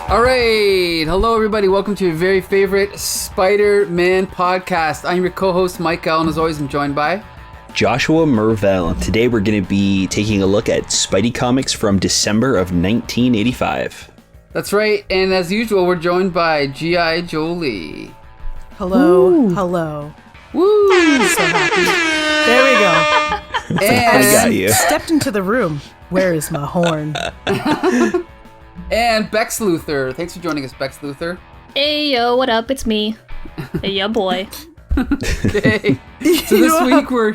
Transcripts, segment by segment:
All right. Hello, everybody. Welcome to your very favorite Spider-Man podcast. I'm your co-host, Mike L, and as always, I'm joined by... Joshua Mervell. And today we're going to be taking a look at Spidey comics from December of 1985. That's right. And as usual, we're joined by G.I. Jolie. Hello. Woo. Hello. Woo! So happy. There we go. And I got you. Stepped into the room. Where is my horn? And Bex Luthor. Thanks for joining us, Bex Luthor. Hey, yo, what up? It's me. Hey, yo, boy. Okay. So this week we're...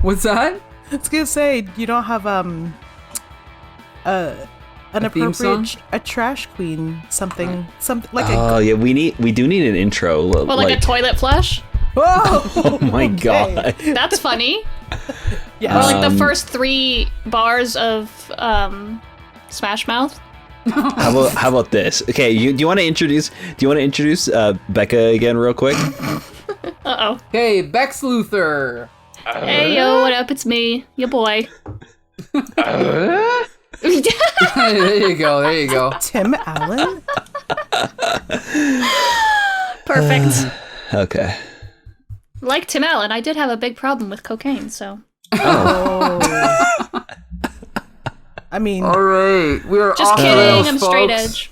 What's that? I was going to say, you don't have an appropriate a trash queen, something like yeah, we do need an intro. Well, like a toilet flush? Oh, oh my god. That's funny. Yeah. Or like the first 3 bars of Smash Mouth. How about this? Okay, do you want to introduce Becca again real quick? Uh-oh. Hey, Bex Luthor. Hey, yo, what up? It's me, your boy. There you go. Tim Allen? Perfect. Okay. Like Tim Allen, I did have a big problem with cocaine, so... Oh. I mean... All right. We are Just off kidding, rails, I'm straight folks.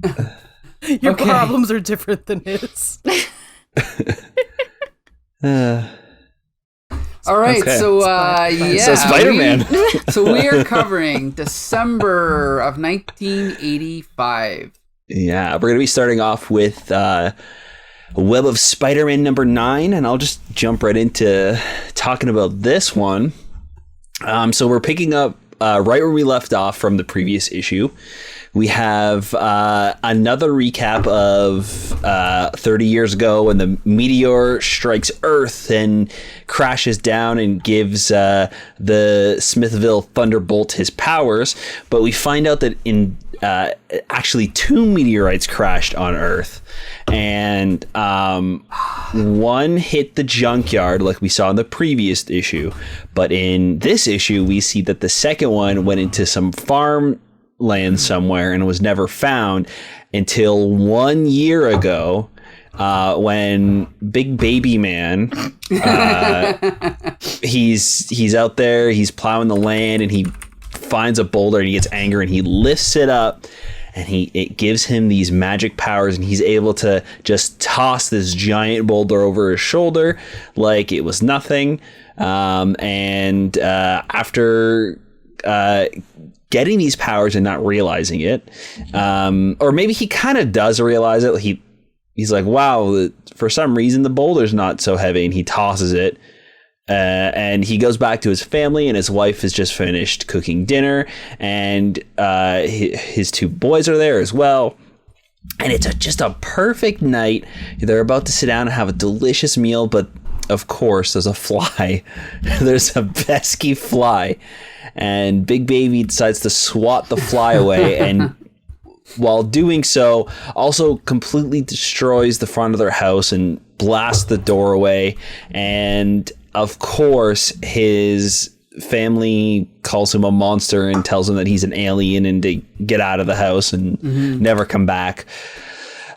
edge. Your Okay. problems are different than his. All right, Okay. so So Spider-Man. So we are covering December of 1985. Yeah, we're going to be starting off with Web of Spider-Man number 9, and I'll just jump right into talking about this one. So we're picking up right where we left off from the previous issue. We have another recap of 30 years ago when the meteor strikes Earth and crashes down and gives the Smithville Thunderbolt his powers. But we find out that in actually 2 meteorites crashed on Earth. And one hit the junkyard like we saw in the previous issue. But in this issue, we see that the second one went into some farmland somewhere and was never found until 1 year ago when Big Baby Man, he's out there, he's plowing the land, and he finds a boulder and he gets angry and he lifts it up. And it gives him these magic powers, and he's able to just toss this giant boulder over his shoulder like it was nothing. And after getting these powers and not realizing it, or maybe he kind of does realize it. He's like, wow, for some reason the boulder's not so heavy, and he tosses it. And he goes back to his family, and his wife has just finished cooking dinner, and his 2 boys are there as well. And it's just a perfect night. They're about to sit down and have a delicious meal, but of course there's a fly. There's a pesky fly, and Big Baby decides to swat the fly away, and while doing so, also completely destroys the front of their house and blasts the door away. And of course, his family calls him a monster and tells him that he's an alien and to get out of the house and never come back,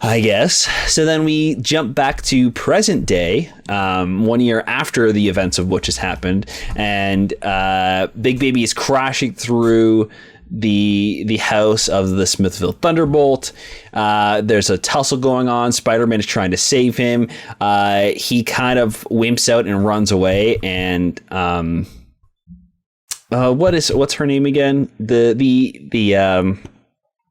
I guess. So then we jump back to present day, 1 year after the events of which has happened, and Big Baby is crashing through the house of the Smithville Thunderbolt. There's a tussle going on. Spider-Man is trying to save him. He kind of wimps out and runs away. And what's her name again? The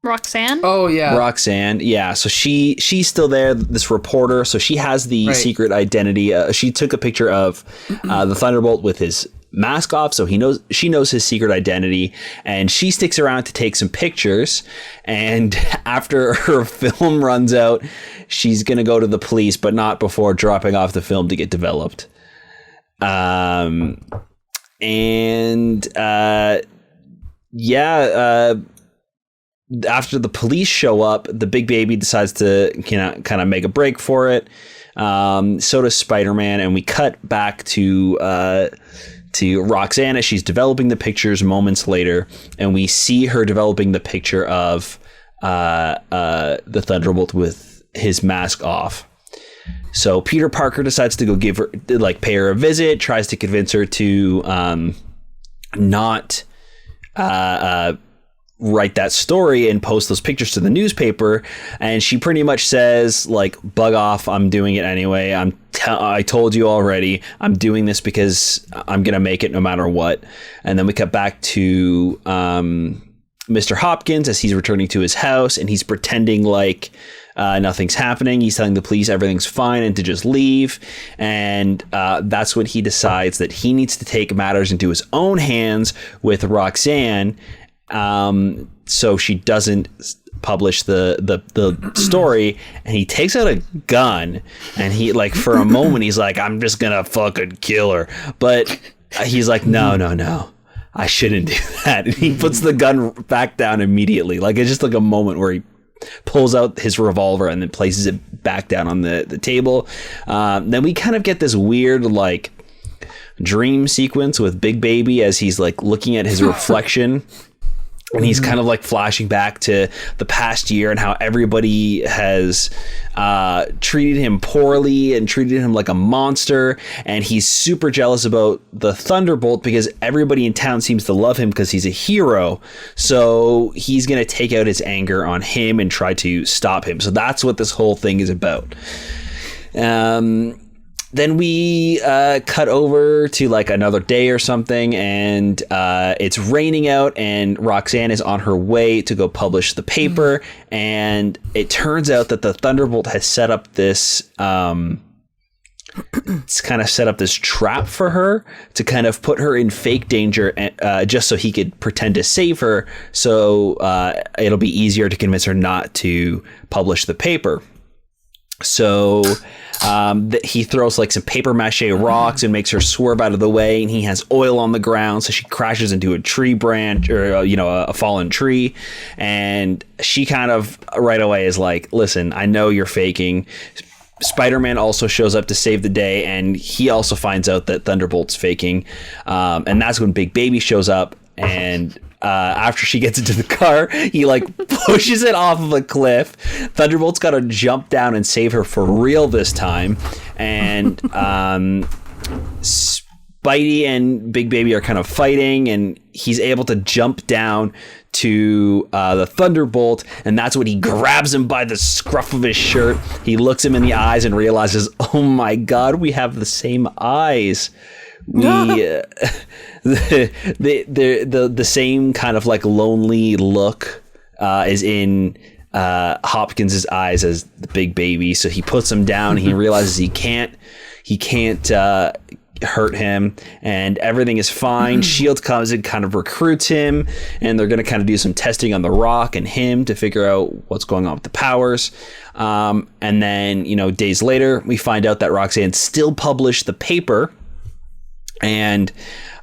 Roxanne? Oh, yeah. Roxanne. Yeah. So she's still there, this reporter. So she has the secret identity. She took a picture of the Thunderbolt with his mask off, so she knows his secret identity, and she sticks around to take some pictures. And after her film runs out, she's gonna go to the police, but not before dropping off the film to get developed. After the police show up, the Big Baby decides to kind of make a break for it. So does Spider-Man, and we cut back to Roxanne as she's developing the pictures moments later, and we see her developing the picture of the Thunderbolt with his mask off. So Peter Parker decides to go pay her a visit, tries to convince her to not write that story and post those pictures to the newspaper, and she pretty much says like, bug off, I'm doing it anyway. I told you already, I'm doing this because I'm gonna make it no matter what. And then we cut back to Mr. Hopkins as he's returning to his house, and he's pretending like nothing's happening. He's telling the police everything's fine and to just leave. And that's when he decides that he needs to take matters into his own hands with Roxanne, so she doesn't publish the story. And he takes out a gun, and he like, for a moment he's like, I'm just gonna fucking kill her, but he's like, no, I shouldn't do that. And he puts the gun back down immediately. Like, it's just like a moment where he pulls out his revolver and then places it back down on the table. Then we kind of get this weird like dream sequence with Big Baby as he's like looking at his reflection. And he's kind of like flashing back to the past year and how everybody has treated him poorly and treated him like a monster. And he's super jealous about the Thunderbolt because everybody in town seems to love him because he's a hero. So he's going to take out his anger on him and try to stop him. So that's what this whole thing is about. Then we cut over to like another day or something, and it's raining out, and Roxanne is on her way to go publish the paper. And it turns out that the Thunderbolt has set up this trap for her to kind of put her in fake danger, just so he could pretend to save her. So it'll be easier to convince her not to publish the paper. So he throws like some paper mache rocks and makes her swerve out of the way, and he has oil on the ground, so she crashes into a tree branch, or a fallen tree. And she kind of right away is like, listen, I know you're faking. Spider-Man also shows up to save the day, and he also finds out that Thunderbolt's faking, and that's when Big Baby shows up. And after she gets into the car, he like pushes it off of a cliff. Thunderbolt's got to jump down and save her for real this time. And Spidey and Big Baby are kind of fighting, and he's able to jump down to the Thunderbolt, and that's when he grabs him by the scruff of his shirt. He looks him in the eyes and realizes, oh my God, we have the same eyes. The same kind of like lonely look is in Hopkins's eyes as the Big Baby. So he puts him down. He realizes he can't hurt him, and everything is fine. Shield comes and kind of recruits him, and they're going to kind of do some testing on the Rock and him to figure out what's going on with the powers. And then, days later, we find out that Roxanne still published the paper. And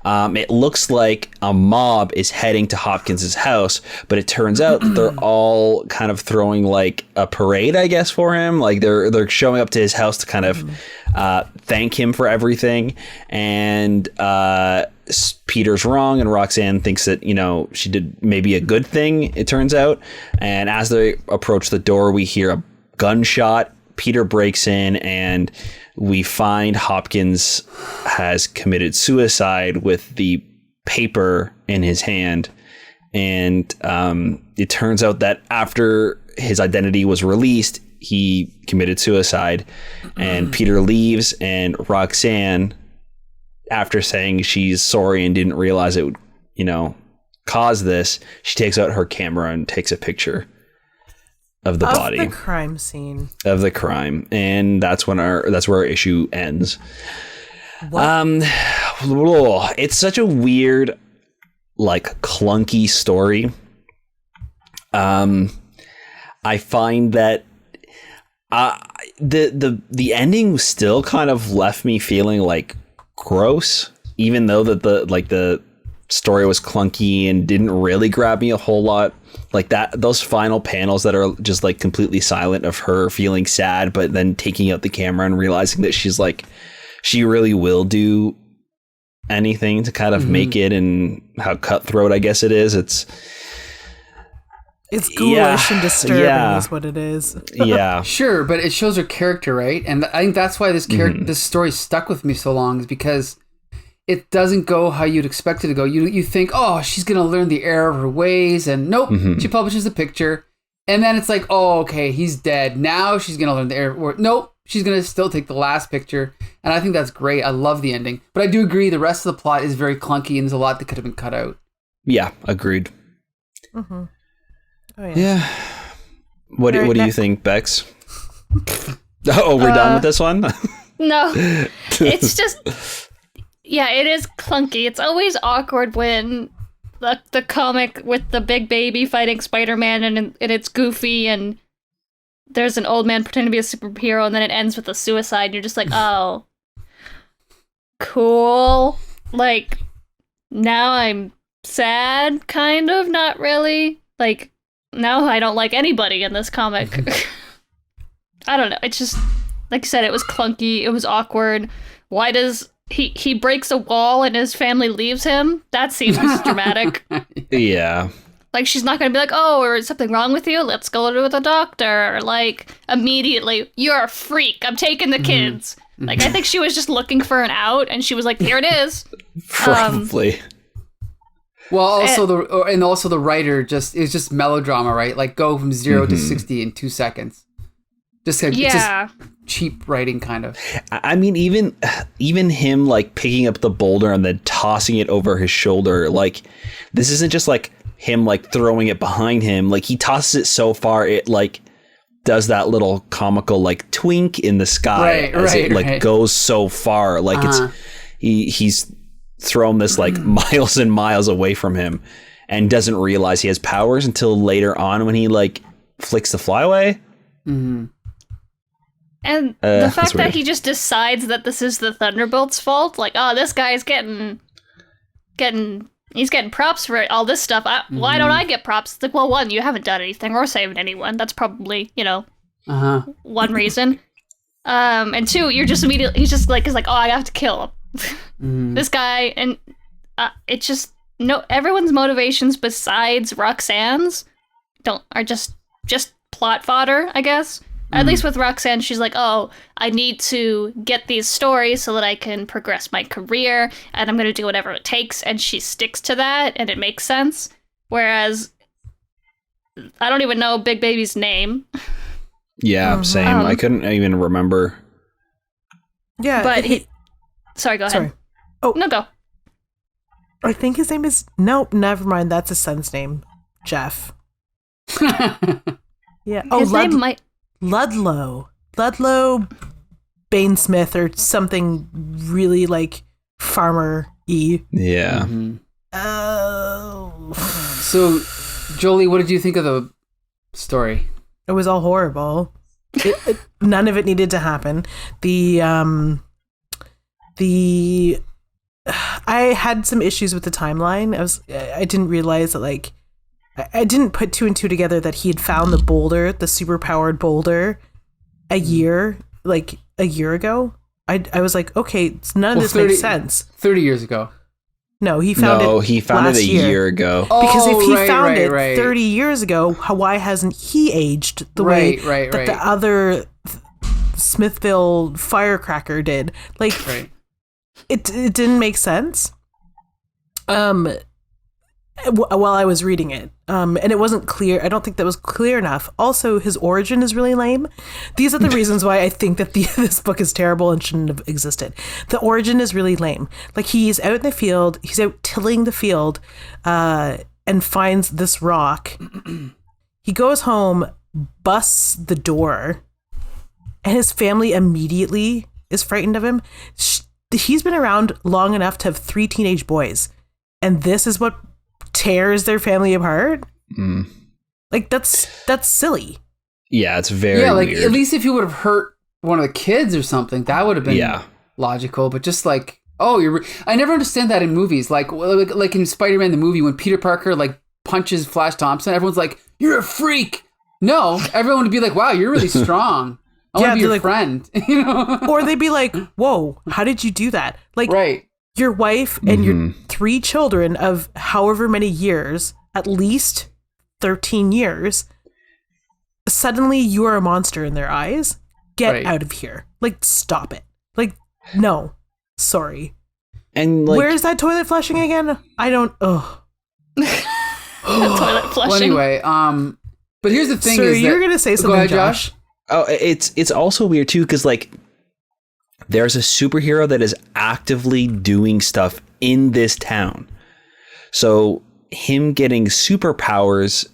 it looks like a mob is heading to Hopkins's house, but it turns out that they're all kind of throwing like a parade, I guess, for him. Like they're showing up to his house to kind of thank him for everything. And Peter's wrong, and Roxanne thinks that she did maybe a good thing, it turns out. And as they approach the door, we hear a gunshot. Peter breaks in, and we find Hopkins has committed suicide with the paper in his hand. And it turns out that after his identity was released, he committed suicide. And Peter leaves, and Roxanne, after saying she's sorry and didn't realize it would, cause this, she takes out her camera and takes a picture of the body, the crime scene of the crime. And that's where our issue ends. It's such a weird, like, clunky story. I find that the ending still kind of left me feeling like gross, even though that the story was clunky and didn't really grab me a whole lot. Like those final panels that are just like completely silent of her feeling sad, but then taking out the camera and realizing that she's like, she really will do anything to kind of make it, and how cutthroat I guess it is. It's ghoulish and disturbing is what it is. Yeah. Sure, but it shows her character, right? And I think that's why this story stuck with me so long, is because it doesn't go how you'd expect it to go. You think, oh, she's going to learn the error of her ways, and nope, she publishes a picture, and then it's like, oh, okay, he's dead. Now she's going to learn the error. Nope, she's going to still take the last picture, and I think that's great. I love the ending. But I do agree the rest of the plot is very clunky, and there's a lot that could have been cut out. Yeah, agreed. Mm-hmm. Oh, yeah. What do you think, Bex? Oh, we're done with this one? No, it's just, yeah, it is clunky. It's always awkward when the comic with the big baby fighting Spider-Man and it's goofy and there's an old man pretending to be a superhero and then it ends with a suicide. And you're just like, oh, cool. Like, now I'm sad, kind of, not really. Like, now I don't like anybody in this comic. I don't know. It's just, like I said, it was clunky. It was awkward. Why does he breaks a wall and his family leaves him? That seems dramatic. Yeah. Like, she's not going to be like, oh, is something wrong with you? Let's go to the doctor. Like, immediately, you're a freak. I'm taking the kids. Like, I think she was just looking for an out, and she was like, here it is. Probably. Well, also the writer is just melodrama, right? Like, go from 0 to 60 in 2 seconds. Just like, it's just cheap writing, kind of. I mean, even him like picking up the boulder and then tossing it over his shoulder. Like, this isn't just like him like throwing it behind him. Like, he tosses it so far it like does that little comical like twink in the sky as it like goes so far. Like he's thrown this like miles and miles away from him and doesn't realize he has powers until later on when he like flicks the flyaway. Mm-hmm. And the fact that he just decides that this is the Thunderbolt's fault, like, oh, this guy's getting props for all this stuff. Why don't I get props? It's like, well, one, you haven't done anything or saved anyone. That's probably, one reason. And two, he's just like, oh, I have to kill him. This guy, and it's just, no, everyone's motivations besides Roxanne's are just plot fodder, I guess. At least with Roxanne, she's like, oh, I need to get these stories so that I can progress my career, and I'm going to do whatever it takes, and she sticks to that, and it makes sense. Whereas, I don't even know Big Baby's name. Yeah, same. I couldn't even remember. Yeah. But Sorry, go ahead. Sorry. Oh. No, go. I think his name is... Nope, never mind. That's his son's name. Geof. Yeah. Oh, his name might... Ludlow Bainesmith or something really like farmer-y. Yeah. Oh. So, Jolie, what did you think of the story? It was all horrible. None of it needed to happen. I had some issues with the timeline. I didn't realize that, like, I didn't put two and two together that he had found the boulder, the super-powered boulder, a year ago. I was like, okay, none of this makes sense. 30 years ago. No, he found it a year ago. Because if he found it 30 years ago, why hasn't he aged the way that the other Smithville firecracker did? Like, it didn't make sense. While I was reading it, and it wasn't clear. I don't think that was clear enough. Also, his origin is really lame. These are the reasons why I think that this book is terrible and shouldn't have existed. The origin is really lame. Like, he's out in the field, he's out tilling the field, and finds this rock. He goes home, busts the door, and his family immediately is frightened of him. He's been around long enough to have 3 teenage boys, and this is what tears their family apart. Like, that's silly. Yeah, it's very weird. At least if you would have hurt one of the kids or something, that would have been logical. But just like, I never understand that in movies. Like in Spider-Man the movie, when Peter Parker like punches Flash Thompson, everyone's like, "You're a freak." No, everyone would be like, "Wow, you're really strong. I want to be your friend." You know? Or they'd be like, "Whoa, how did you do that?" Like, your wife and your 3 children of however many years, at least 13 years, suddenly you are a monster in their eyes. Get out of here. Like, stop it. Like, no. Sorry. And like, where is that toilet flushing again? I don't. Ugh. Toilet flushing. Well, anyway, but here's the thing: Sorry, is that, you're gonna say something, go ahead, Josh. oh, it's also weird too, because like, there's a superhero that is actively doing stuff in this town. So him getting superpowers,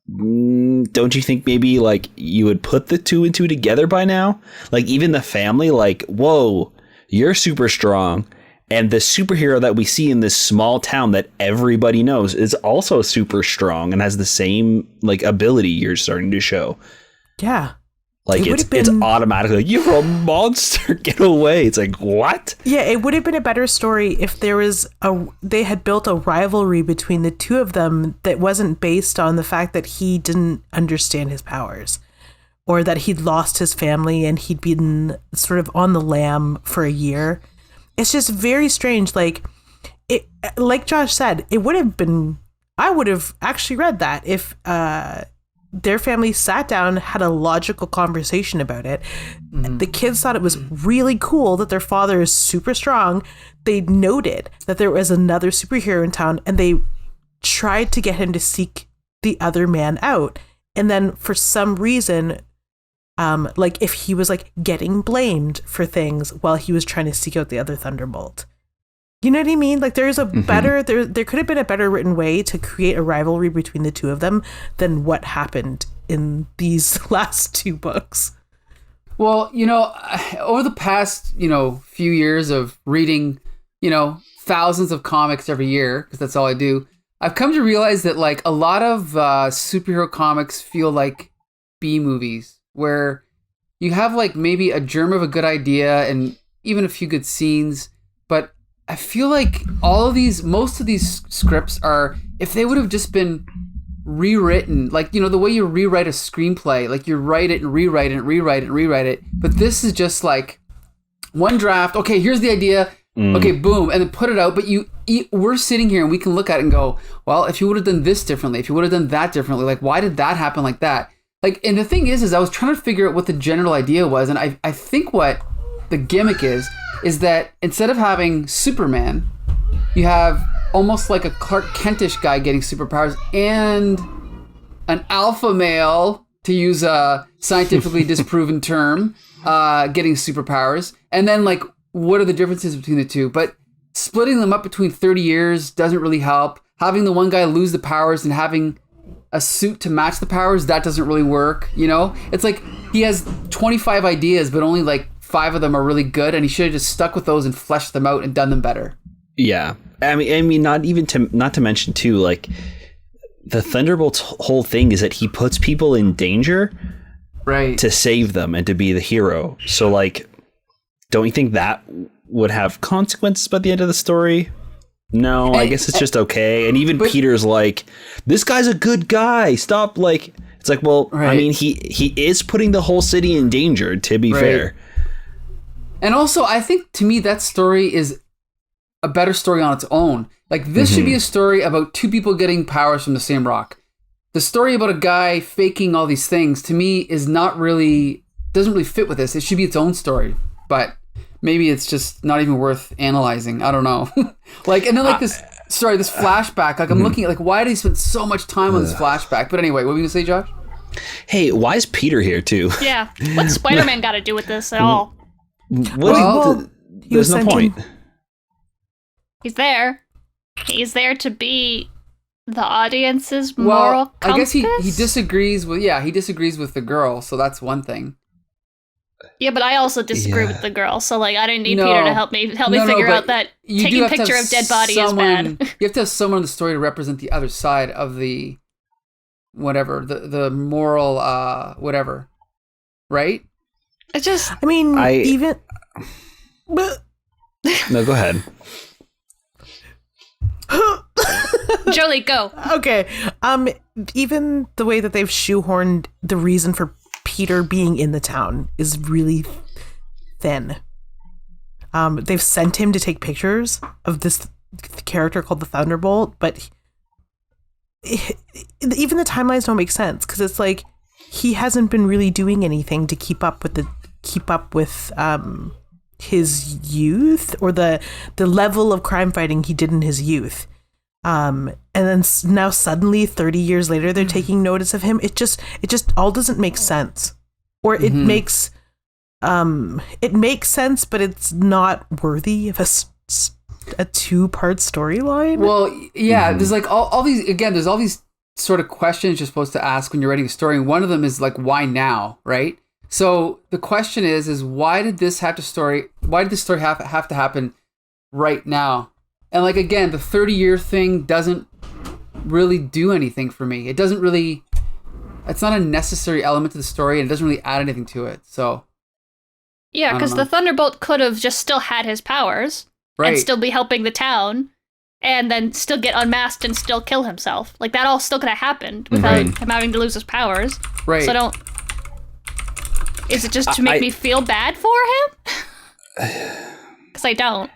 don't you think maybe like you would put the two and two together by now? Like even the family, like, whoa, you're super strong. And the superhero that we see in this small town that everybody knows is also super strong and has the same like ability you're starting to show. Yeah. Like it's automatically like, you're a monster, get away. It's like, what? Yeah, it would have been a better story if they had built a rivalry between the two of them that wasn't based on the fact that he didn't understand his powers or that he'd lost his family and he'd been sort of on the lam for a year. It's just very strange. Like Josh said, it would have been, I would have actually read that if their family sat down, had a logical conversation about it. Mm-hmm. The kids thought it was really cool that their father is super strong. They noted that there was another superhero in town and they tried to get him to seek the other man out. And then for some reason, like if he was like getting blamed for things while he was trying to seek out the other Thunderbolt. You know what I mean? Like there's a better, there could have been a better written way to create a rivalry between the two of them than what happened in these last two books. Well, over the past, few years of reading, thousands of comics every year, because that's all I do, I've come to realize that like a lot of superhero comics feel like B movies, where you have like maybe a germ of a good idea and even a few good scenes, but I feel like most of these scripts are, if they would have just been rewritten, like, the way you rewrite a screenplay, like you write it and rewrite it and rewrite it and rewrite it. But this is just like one draft. Okay, here's the idea. Okay, boom. And then put it out. But we're sitting here and we can look at it and go, well, if you would have done this differently, if you would have done that differently, like, why did that happen like that? Like, and the thing is I was trying to figure out what the general idea was. And I think what the gimmick is that instead of having Superman, you have almost like a Clark Kentish guy getting superpowers and an alpha male, to use a scientifically disproven term, getting superpowers. And then like, what are the differences between the two? But splitting them up between 30 years doesn't really help. Having the one guy lose the powers and having a suit to match the powers, that doesn't really work. It's like he has 25 ideas, but only like 5 of them are really good, and he should have just stuck with those and fleshed them out and done them better. Yeah, I mean, not to mention too, like the Thunderbolt's whole thing is that he puts people in danger, right, to save them and to be the hero. So, like, don't you think that would have consequences by the end of the story? No, I guess it's just okay. And even Peter's like, this guy's a good guy. Stop, like, it's like, well, right. I mean, he is putting the whole city in danger, to be fair. And also, I think, to me, that story is a better story on its own. Like, this should be a story about 2 people getting powers from the same rock. The story about a guy faking all these things, to me, doesn't really fit with this. It should be its own story. But maybe it's just not even worth analyzing. I don't know. Like, and then like this flashback, like I'm looking at like, why did he spend so much time on this flashback? But anyway, what were you gonna say, Josh? Hey, why is Peter here too? Yeah. What's Spider-Man got to do with this at all? There's no point. He's there. He's there to be the audience's moral compass? I guess he disagrees with the girl, so that's one thing. Yeah, but I also disagree with the girl, so like I didn't need Peter to help me figure out that taking a picture of dead body is bad. You have to have someone in the story to represent the other side of the whatever, the moral whatever. Right? It just even No, go ahead. Jolie, go. Okay. Even the way that they've shoehorned the reason for Peter being in the town is really thin. They've sent him to take pictures of this character called the Thunderbolt, but even the timelines don't make sense, because it's like he hasn't been really doing anything to keep up with his youth, or the level of crime fighting he did in his youth. And then now suddenly 30 years later, they're taking notice of him. It just all doesn't make sense, or it makes sense, but it's not worthy of a 2-part storyline. Well, yeah, there's like all these, again, there's all these sort of questions you're supposed to ask when you're writing a story. And one of them is like, why now? Right. So the question is why did this story have to happen right now? And like, again, the 30-year thing doesn't really do anything for me. It's not a necessary element to the story, and it doesn't really add anything to it. So yeah, because the Thunderbolt could have just still had his powers, right, and still be helping the town, and then still get unmasked and still kill himself. Like, that all still could have happened without him having to lose his powers. Right. So is it just to make me feel bad for him? Because I don't.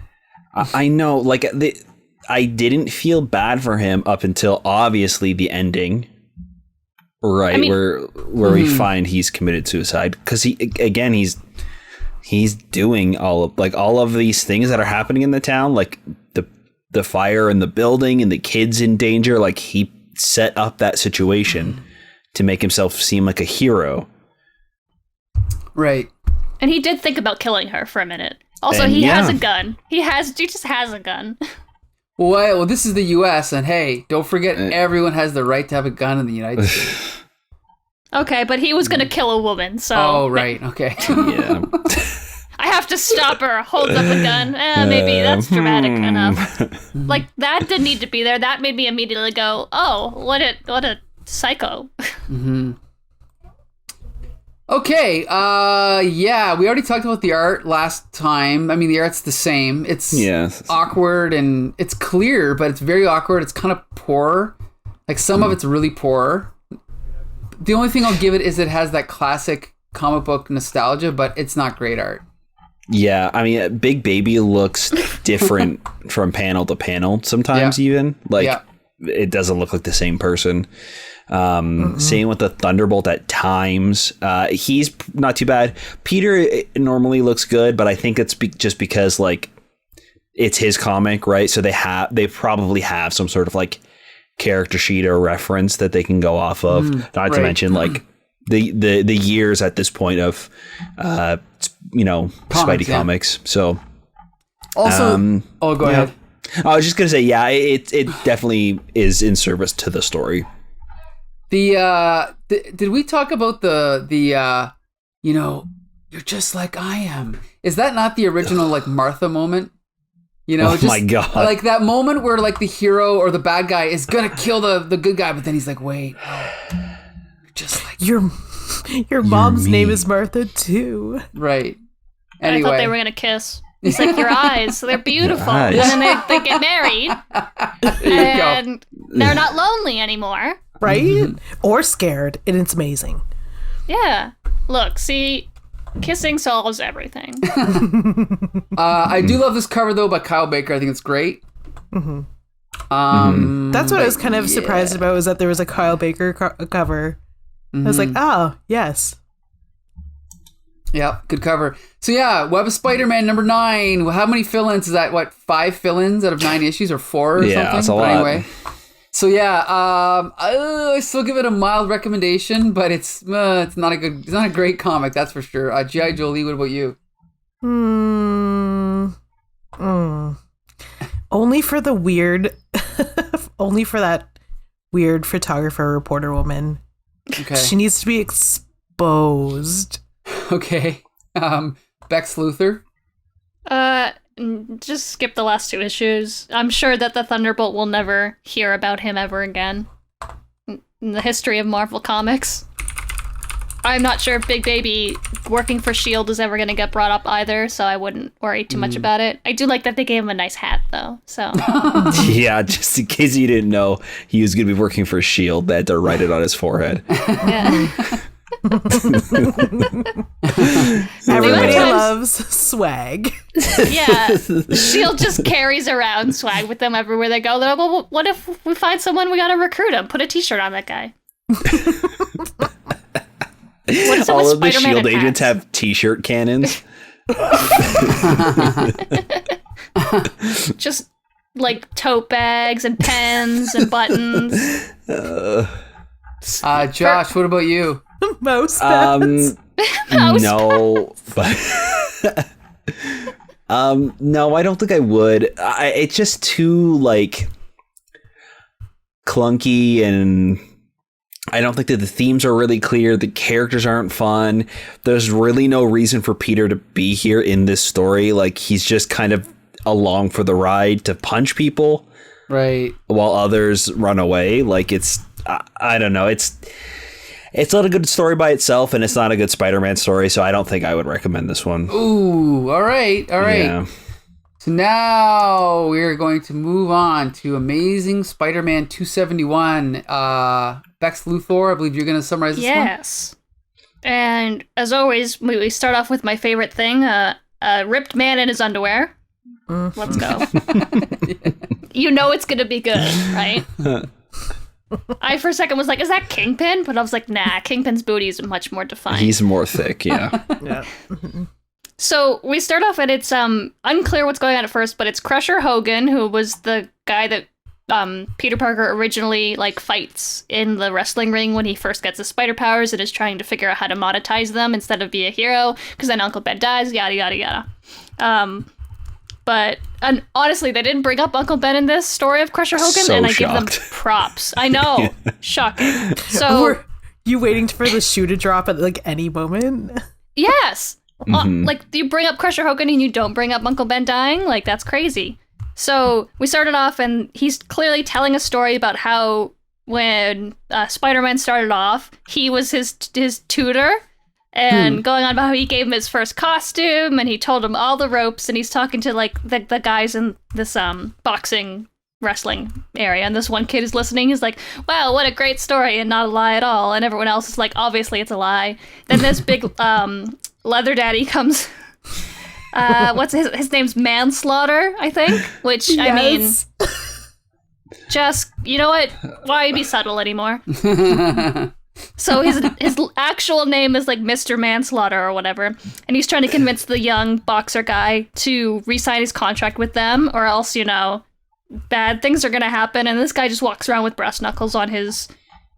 I know, like, I didn't feel bad for him up until obviously the ending, right? I mean, where we find he's committed suicide, because he's doing all of these things that are happening in the town, like the fire in the building and the kids in danger. Like, he set up that situation to make himself seem like a hero. Right. And he did think about killing her for a minute. Also, he has a gun. He just has a gun. Well, this is the U.S., and hey, don't forget, everyone has the right to have a gun in the United States. Okay, but he was going to kill a woman, so... Oh, right, okay. Yeah. I have to stop her, holds up a gun. Maybe that's dramatic enough. Like, that didn't need to be there. That made me immediately go, oh, what a psycho. Mm-hmm. Okay, yeah, we already talked about the art last time. I mean, the art's the same. It's awkward, and it's clear, but it's very awkward. It's kind of poor. Like, some of it's really poor. The only thing I'll give it is it has that classic comic book nostalgia, but it's not great art. Yeah, I mean, Big Baby looks different from panel to panel sometimes, even. Like, it doesn't look like the same person. Same with the Thunderbolt at times. He's not too bad. Peter normally looks good, but I think it's just because, like, it's his comic, right? So they probably have some sort of, like, character sheet or reference that they can go off of. Not to mention, like, the years at this point of Spidey comics. So also, go ahead. I was just gonna say, it definitely is in service to the story. Did we talk about the you're just like I am? Is that not the original like Martha moment? My God. Like that moment where like the hero or the bad guy is gonna kill the good guy, but then he's like, wait, no, you're just like your mom's name is Martha too. Right. Anyway. I thought they were gonna kiss. It's like, your eyes, they're beautiful. And then they get married, and they're not lonely anymore. Right? Or scared, and it's amazing. Yeah. Look, see, kissing solves everything. I do love this cover, though, by Kyle Baker. I think it's great. That's what I was kind of surprised about, was that there was a Kyle Baker cover. I was like, oh, yes. Yeah, good cover. So yeah, Web of Spider-Man number 9. How many fill-ins is that? What, 5 fill-ins out of 9 issues, or 4 or something? Yeah, that's a lot. Anyway. So yeah, I still give it a mild recommendation, but it's not a great comic, that's for sure. G.I. Jolie, what about you? Only for the weird, only for that weird photographer reporter woman. Okay. She needs to be exposed. Okay. Bex Luthor? Just skip the last 2 issues. I'm sure that the Thunderbolt will never hear about him ever again in the history of Marvel Comics. I'm not sure if Big Baby working for S.H.I.E.L.D. is ever going to get brought up either, so I wouldn't worry too much about it. I do like that they gave him a nice hat, though, so... Yeah, just in case you didn't know, he was going to be working for S.H.I.E.L.D., they had to write it on his forehead. Yeah. Everybody loves swag. Yeah. S.H.I.E.L.D. just carries around swag with them everywhere they go. They're like, well, what if we find someone, we gotta recruit him? Put a t-shirt on that guy. All of the S.H.I.E.L.D. agents have t-shirt cannons. Just like tote bags and pens and buttons. Josh, what about you? Mouse pads. No, but no, I don't think I would. It's just too like clunky, and I don't think that the themes are really clear. The characters aren't fun. There's really no reason for Peter to be here in this story. Like, he's just kind of along for the ride to punch people, right? While others run away. Like, it's I don't know. It's not a good story by itself, and it's not a good Spider-Man story. So I don't think I would recommend this one. Ooh, all right. Yeah. So now we're going to move on to Amazing Spider-Man 271. Bex Luthor, I believe you're going to summarize this one? Yes. And as always, we start off with my favorite thing, a ripped man in his underwear. Let's go. You know it's going to be good, right? I, for a second, was like, is that Kingpin? But I was like, nah, Kingpin's booty is much more defined. He's more thick, yeah. Yeah. So we start off, and it's unclear what's going on at first, but it's Crusher Hogan, who was the guy that Peter Parker originally fights in the wrestling ring when he first gets his spider powers and is trying to figure out how to monetize them instead of be a hero, because then Uncle Ben dies, yada, yada, yada. But honestly, they didn't bring up Uncle Ben in this story of Crusher Hogan, and I give them props. I know. Shocking. So, were you waiting for the shoe to drop at any moment? Yes. You bring up Crusher Hogan and you don't bring up Uncle Ben dying? That's crazy. So we started off, and he's clearly telling a story about how when Spider-Man started off, he was his tutor, and going on about how he gave him his first costume, and he told him all the ropes, and he's talking to the guys in this boxing wrestling area, and this one kid is listening. He's like, wow, what a great story, and not a lie at all. And everyone else is like, obviously it's a lie. Then this big leather daddy comes. What's his name's Manslaughter, I think, which yes. I mean, just, you know what, why be subtle anymore? So his actual name is Mr. Manslaughter or whatever, and he's trying to convince the young boxer guy to re-sign his contract with them, or else, bad things are gonna happen. And this guy just walks around with brass knuckles on his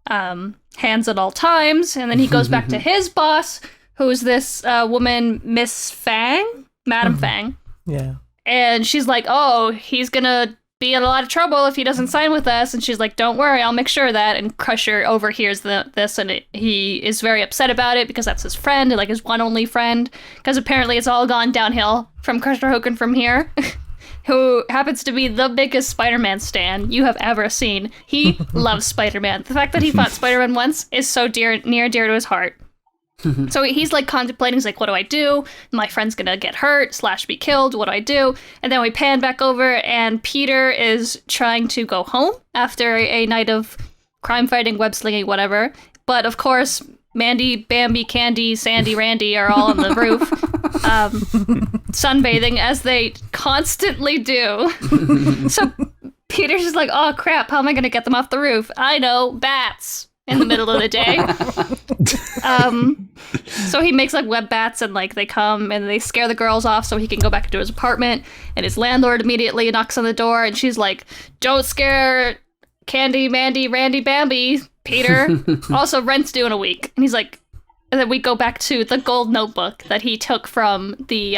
hands at all times, and then he goes back to his boss, who's this woman, Miss Fang, Madam Fang. Yeah. And she's like, oh, he's gonna be in a lot of trouble if he doesn't sign with us. And she's like, don't worry, I'll make sure of that. And Crusher overhears this, and he is very upset about it, because that's his friend, and his one only friend, because apparently it's all gone downhill from Crusher Hogan from here. Who happens to be the biggest Spider-Man stan you have ever seen. He loves Spider-Man. The fact that he fought Spider-Man once is so near and dear to his heart. So he's contemplating, he's like, what do I do? My friend's gonna get hurt / be killed. What do I do? And then we pan back over, and Peter is trying to go home after a night of crime fighting, web slinging, whatever. But of course, Mandy, Bambi, Candy, Sandy, Randy are all on the roof, sunbathing, as they constantly do. So Peter's just like, oh crap, how am I gonna get them off the roof? I know, bats. In the middle of the day. So he makes web bats, and they come and they scare the girls off so he can go back into his apartment, and his landlord immediately knocks on the door, and she's like, don't scare Candy, Mandy, Randy, Bambi, Peter. Also, rent's due in a week. And he's like, and then we go back to the gold notebook that he took from the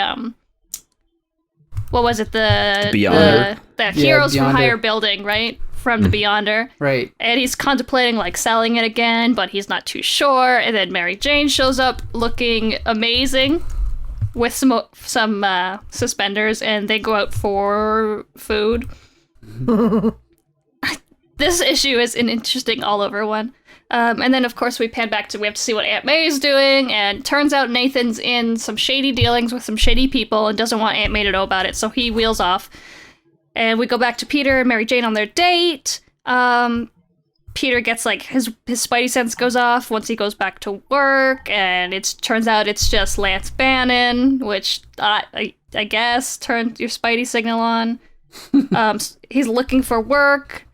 what was it, the Beyonder. The Heroes from Higher building, right? From the Beyonder. Right. And he's contemplating selling it again, but he's not too sure. And then Mary Jane shows up looking amazing with some suspenders, and they go out for food. This issue is an interesting all over one. And then of course we pan back to, we have to see what Aunt May is doing, and turns out Nathan's in some shady dealings with some shady people and doesn't want Aunt May to know about it, so he wheels off. And we go back to Peter and Mary Jane on their date. Peter gets like his spidey sense goes off once he goes back to work, and it turns out it's just Lance Bannon, which I guess turned your spidey signal on. He's looking for work,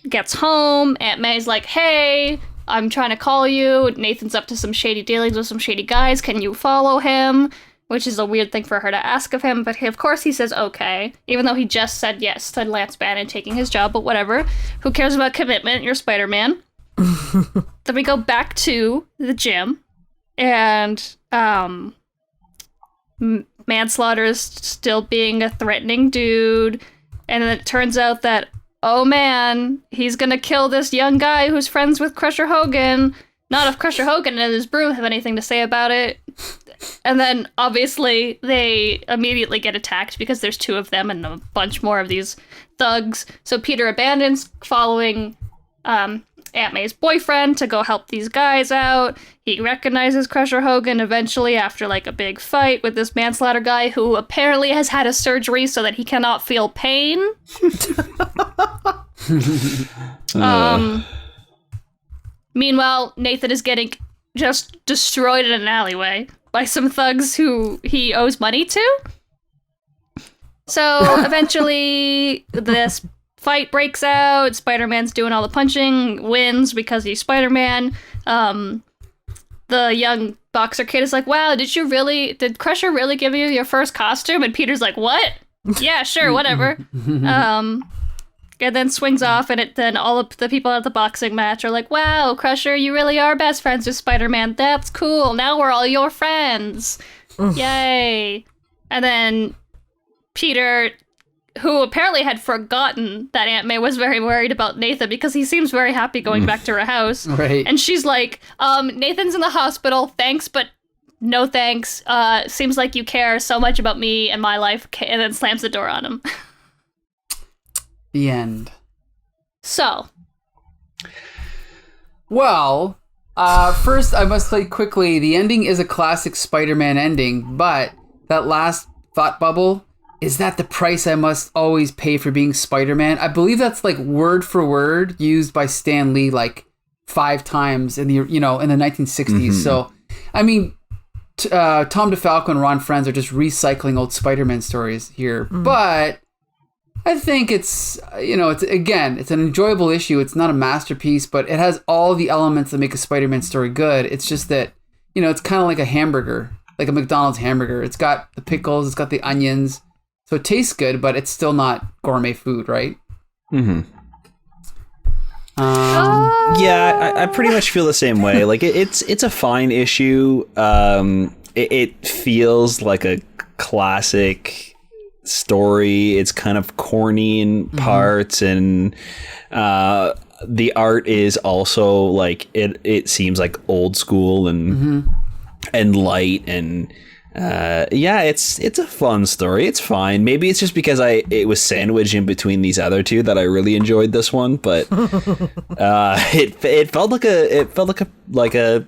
gets home. Aunt May's like, "Hey, I'm trying to call you. Nathan's up to some shady dealings with some shady guys. Can you follow him?" Which is a weird thing for her to ask of him, but of course he says okay, even though he just said yes to Lance Bannon taking his job, but whatever. Who cares about commitment? You're Spider-Man. Then we go back to the gym, and Manslaughter is still being a threatening dude, and then it turns out that, oh man, he's gonna kill this young guy who's friends with Crusher Hogan. Not if Crusher Hogan and his broom have anything to say about it. And then, obviously, they immediately get attacked because there's two of them and a bunch more of these thugs. So Peter abandons following Aunt May's boyfriend to go help these guys out. He recognizes Crusher Hogan eventually after, like, a big fight with this manslaughter guy who apparently has had a surgery so that he cannot feel pain. Meanwhile, Nathan is getting just destroyed in an alleyway by some thugs who he owes money to. So eventually this fight breaks out. Spider-Man's doing all the punching, wins because he's Spider-Man. The young boxer kid is like, wow, did Crusher really give you your first costume? And Peter's like, what? Yeah, sure, whatever. And then swings off, and then all of the people at the boxing match are like, wow, Crusher, you really are best friends with Spider-Man. That's cool. Now we're all your friends. Yay. And then Peter, who apparently had forgotten that Aunt May was very worried about Nathan because he seems very happy going back to her house. Right. And she's like, Nathan's in the hospital. Thanks, but no thanks. Seems like you care so much about me and my life. And then slams the door on him. The end. So. Well, first I must say quickly, the ending is a classic Spider-Man ending, but that last thought bubble, is that the price I must always pay for being Spider-Man? I believe that's like word for word used by Stan Lee like 5 times in the 1960s. Mm-hmm. So, I mean, Tom DeFalco and Ron Frenz are just recycling old Spider-Man stories here, but I think it's an enjoyable issue. It's not a masterpiece, but it has all the elements that make a Spider-Man story good. It's just that, it's kind of like a hamburger, like a McDonald's hamburger. It's got the pickles, it's got the onions, so it tastes good, but it's still not gourmet food, right? Mm-hmm. Yeah, I pretty much feel the same way. Like it's a fine issue. It feels like a classic story. It's kind of corny in parts, and the art is also like it seems like old school and light, and it's a fun story. It's fine. Maybe it's just because it was sandwiched in between these other two that I really enjoyed this one, but it felt like a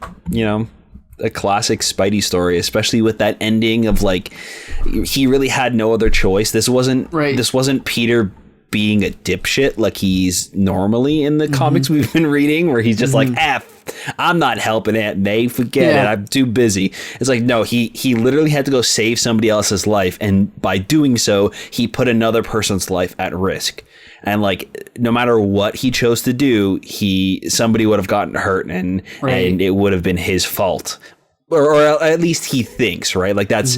classic Spidey story, especially with that ending of like he really had no other choice. This wasn't Peter being a dipshit like he's normally in the comics we've been reading, where he's just like, I'm not helping Aunt May, forget it, I'm too busy. It's like, no, he literally had to go save somebody else's life, and by doing so he put another person's life at risk. And like, no matter what he chose to do, somebody would have gotten hurt, and it would have been his fault, or at least he thinks, right? Like that's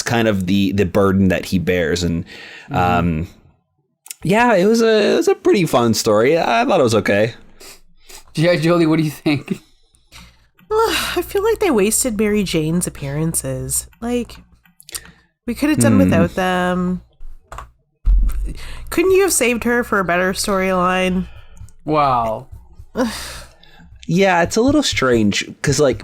kind of the burden that he bears. And it was a pretty fun story. I thought it was okay. Yeah, Jolie, what do you think? I feel like they wasted Mary Jane's appearances. Like, we could have done without them. Couldn't you have saved her for a better storyline? Wow. Yeah, it's a little strange because like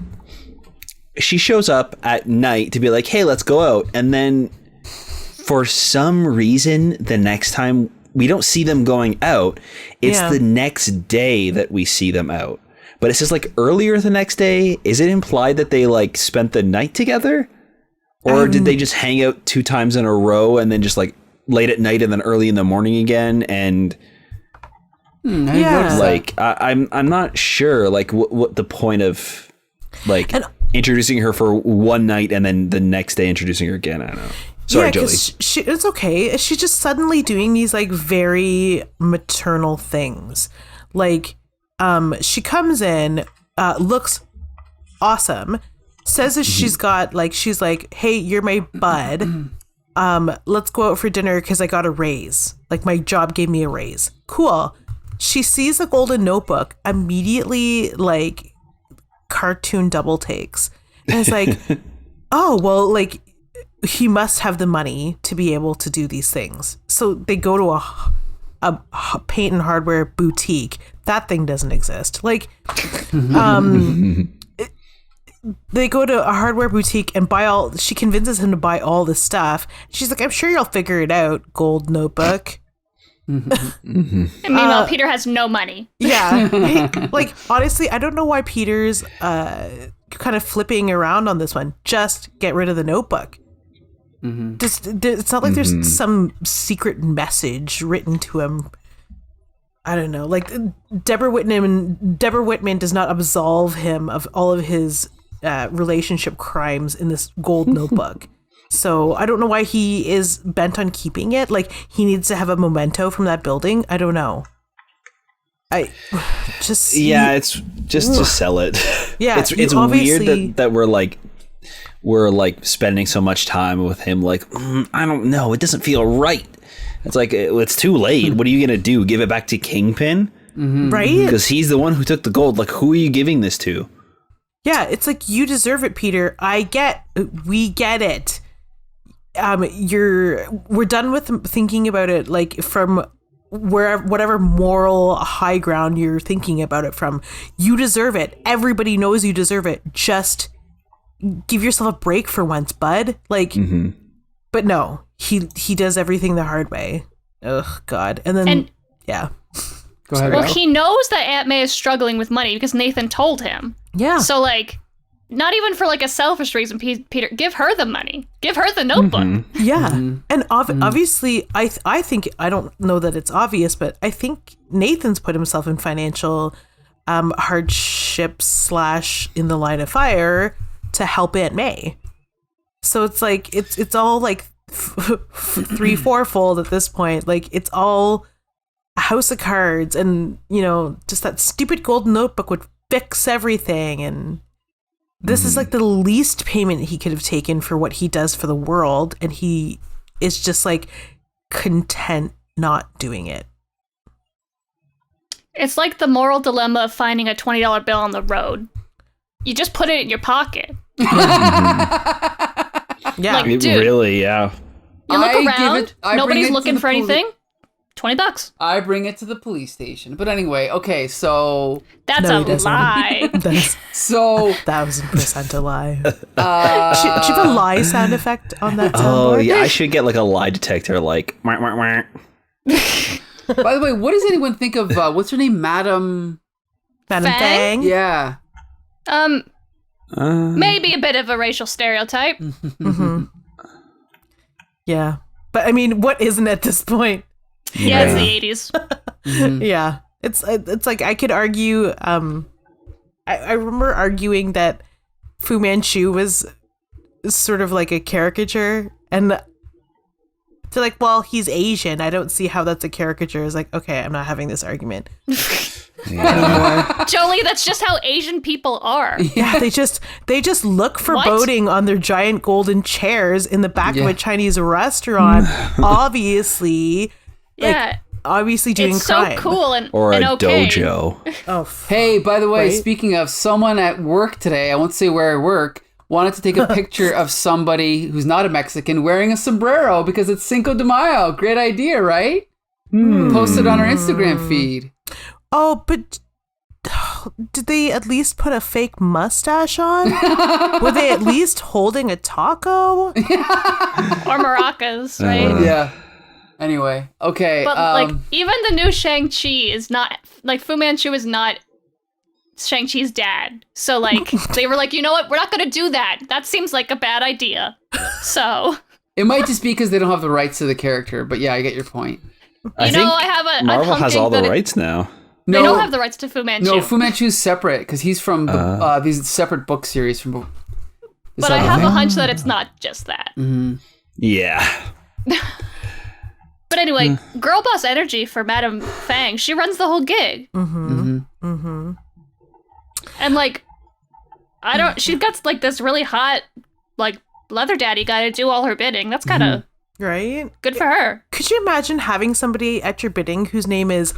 she shows up at night to be like, hey, let's go out. And then for some reason, the next time we don't see them going out, it's the next day that we see them out. But it's just like earlier the next day. Is it implied that they like spent the night together? Or did they just hang out 2 times in a row and then just like late at night and then early in the morning again? And Yeah. Like I'm not sure like what the point of like introducing her for one night and then the next day introducing her again. I don't know. Sorry, Jolie. It's okay. She's just suddenly doing these like very maternal things. Like, she comes in, looks awesome, says that she's like, hey, you're my bud. Let's go out for dinner because I got a raise. Like, my job gave me a raise. Cool. She sees a golden notebook, immediately like cartoon double takes. And it's like, oh, well, like, he must have the money to be able to do these things. So they go to a paint and hardware boutique. That thing doesn't exist. Like, they go to a hardware boutique and she convinces him to buy all this stuff. She's like, I'm sure you'll figure it out, gold notebook. And meanwhile, Peter has no money. Yeah. Like, honestly, I don't know why Peter's kind of flipping around on this one. Just get rid of the notebook. It's not like there's some secret message written to him. I don't know. Like, Deborah Whitman does not absolve him of all of his relationship crimes in this gold notebook. So I don't know why he is bent on keeping it. Like, he needs to have a memento from that building. I don't know. It's just to sell it. Yeah, it's weird that we're like spending so much time with him. Like, I don't know, it doesn't feel right. It's like, it's too late. What are you gonna do? Give it back to Kingpin? Right? Because he's the one who took the gold. Like, who are you giving this to? Yeah, it's like, you deserve it, Peter. We get it. We're done with thinking about it like from whatever moral high ground you're thinking about it from. You deserve it. Everybody knows you deserve it. Just give yourself a break for once, bud. Like, but no, he does everything the hard way. Ugh, God. And then, yeah. Go ahead. Well, he knows that Aunt May is struggling with money because Nathan told him. Yeah. So, like, not even for like a selfish reason, Peter, give her the money. Give her the notebook. Yeah. And obviously, I think, I don't know that it's obvious, but I think Nathan's put himself in financial hardship / in the line of fire to help Aunt May. So it's like, it's all like 3-4-fold at this point. Like, it's all a house of cards, and, you know, just that stupid golden notebook would fix everything. And this is like the least payment he could have taken for what he does for the world, and he is just like content not doing it. It's like the moral dilemma of finding a $20 bill on the road. You just put it in your pocket. Yeah, like, dude, really, yeah. You look around, nobody's looking for anything. $20. I bring it to the police station. But anyway, okay, so that's a lie. That's so 1,000% a lie. Should you have a lie sound effect on that soundboard? Oh yeah, I should get like a lie detector, like. Wah, wah, wah. By the way, what does anyone think of what's her name, Madam Fang? Yeah. Maybe a bit of a racial stereotype. Yeah, but I mean, what isn't at this point? Yeah, it's the 80s. Yeah, it's like, I could argue. I remember arguing that Fu Manchu was sort of like a caricature, and they're like, well, he's Asian. I don't see how that's a caricature. It's like, okay, I'm not having this argument anymore. Jolie, that's just how Asian people are. Yeah, they just look foreboding on their giant golden chairs in the back of a Chinese restaurant. Obviously. Yeah. Obviously doing it's crime. So cool and okay. Dojo. Oh, hey, by the way, right? Speaking of, someone at work today, I won't say where I work, wanted to take a picture of somebody who's not a Mexican wearing a sombrero because it's Cinco de Mayo. Great idea, right? Post it on our Instagram feed. Oh, but did they at least put a fake mustache on? Were they at least holding a taco? Or maracas, right? Yeah. Anyway, okay. But like, even the new Shang-Chi is not, like, Fu Manchu is not Shang-Chi's dad. So, like, they were like, you know what? We're not going to do that. That seems like a bad idea. So. It might just be because they don't have the rights to the character, but yeah, I get your point. I think Marvel has all the rights now. They don't have the rights to Fu Manchu. No, Fu Manchu's separate because he's from these separate book series from. But I have a hunch that it's not just that. Mm-hmm. Yeah. But anyway, girl boss energy for Madame Fang. She runs the whole gig. And like, she got like this really hot, like, leather daddy guy to do all her bidding. That's kind of right. Good for her. Could you imagine having somebody at your bidding whose name is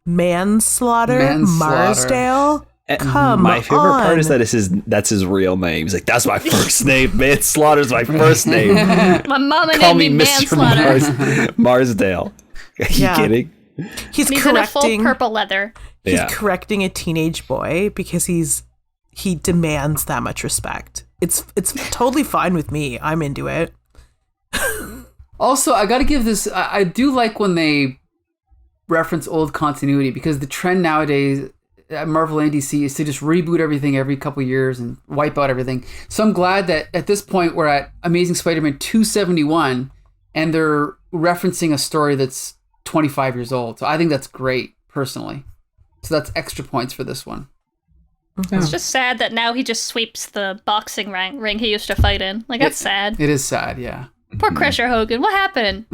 Manslaughter Marsdale? My favorite part is that that's his real name. He's like, that's my first name. Manslaughter's my first name. My mama named me Manslaughter. Marsdale. Are you kidding? He's in a full purple leather. He's correcting a teenage boy because he demands that much respect. It's totally fine with me. I'm into it. Also, I got to give this. I do like when they reference old continuity because the trend nowadays at Marvel and DC is to just reboot everything every couple years and wipe out everything. So I'm glad that at this point we're at Amazing Spider-Man 271 and they're referencing a story that's 25 years old. So I think that's great, personally. So that's extra points for this one. It's just sad that now he just sweeps the boxing ring he used to fight in. Like, that's sad. It is sad, yeah. Poor Crusher Hogan. What happened?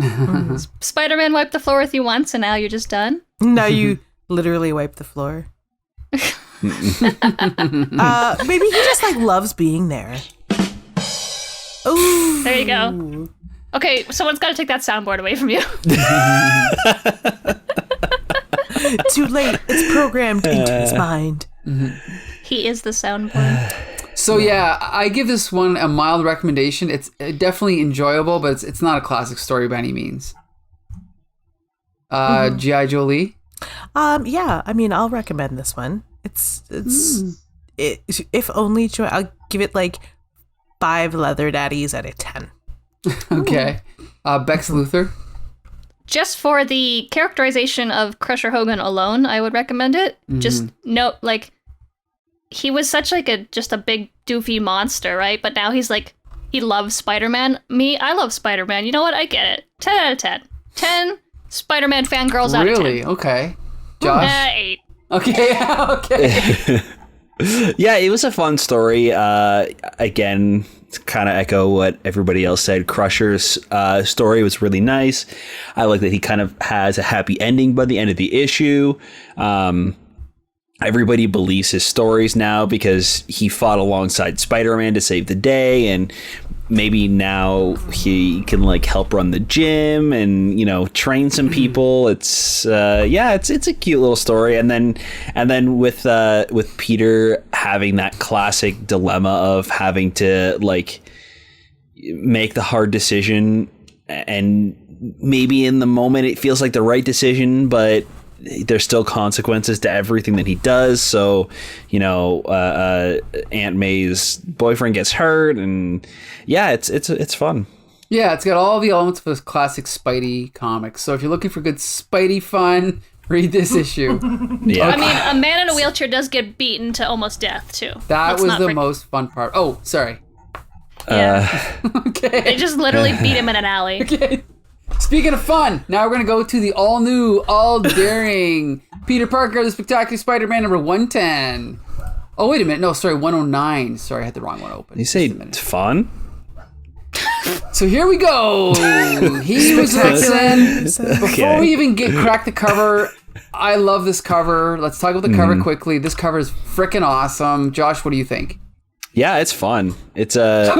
Spider-Man wiped the floor with you once and now you're just done? No, you literally wiped the floor. Maybe he just like loves being there. Ooh. There you go. Okay, someone's got to take that soundboard away from you. Too late. It's programmed into his mind. He is the soundboard. So yeah, I give this one a mild recommendation. It's definitely enjoyable, but it's not a classic story by any means. G.I. Joe Lee? Yeah, I mean, I'll recommend this one. If only I'll give it like 5 leather daddies out of 10. Okay. Bex Luthor? Just for the characterization of Crusher Hogan alone, I would recommend it. Just note, like, he was such like just a big doofy monster, right? But now he's like, he loves Spider-Man. Me, I love Spider-Man. You know what? I get it. 10 out of 10. 10 Spider-Man fangirls out of 10. Really? Okay. Josh? 8. Okay. Okay. Yeah, it was a fun story. Again, kind of echo what everybody else said. Crusher's story was really nice. I like that he kind of has a happy ending by the end of the issue. Everybody believes his stories now because he fought alongside Spider-Man to save the day, and maybe now he can like help run the gym and, you know, train some people. It's it's a cute little story. And then with Peter having that classic dilemma of having to like make the hard decision, and maybe in the moment it feels like the right decision, but there's still consequences to everything that he does. So, you know, Aunt May's boyfriend gets hurt, and yeah, it's fun. Yeah, it's got all the elements of a classic Spidey comics. So if you're looking for good Spidey fun, read this issue. Yeah. I mean, a man in a wheelchair does get beaten to almost death too. That was the most fun part. Oh, sorry. Yeah. Okay. They just literally beat him in an alley. Okay. Speaking of fun, now we're going to go to the all-new, all-daring Peter Parker, the Spectacular Spider-Man number 110. Oh, wait a minute. No, sorry, 109. Sorry, I had the wrong one open. You say it's fun? So here we go. He was Before we even crack the cover, I love this cover. Let's talk about the cover quickly. This cover is freaking awesome. Josh, what do you think? Yeah, it's fun. It's I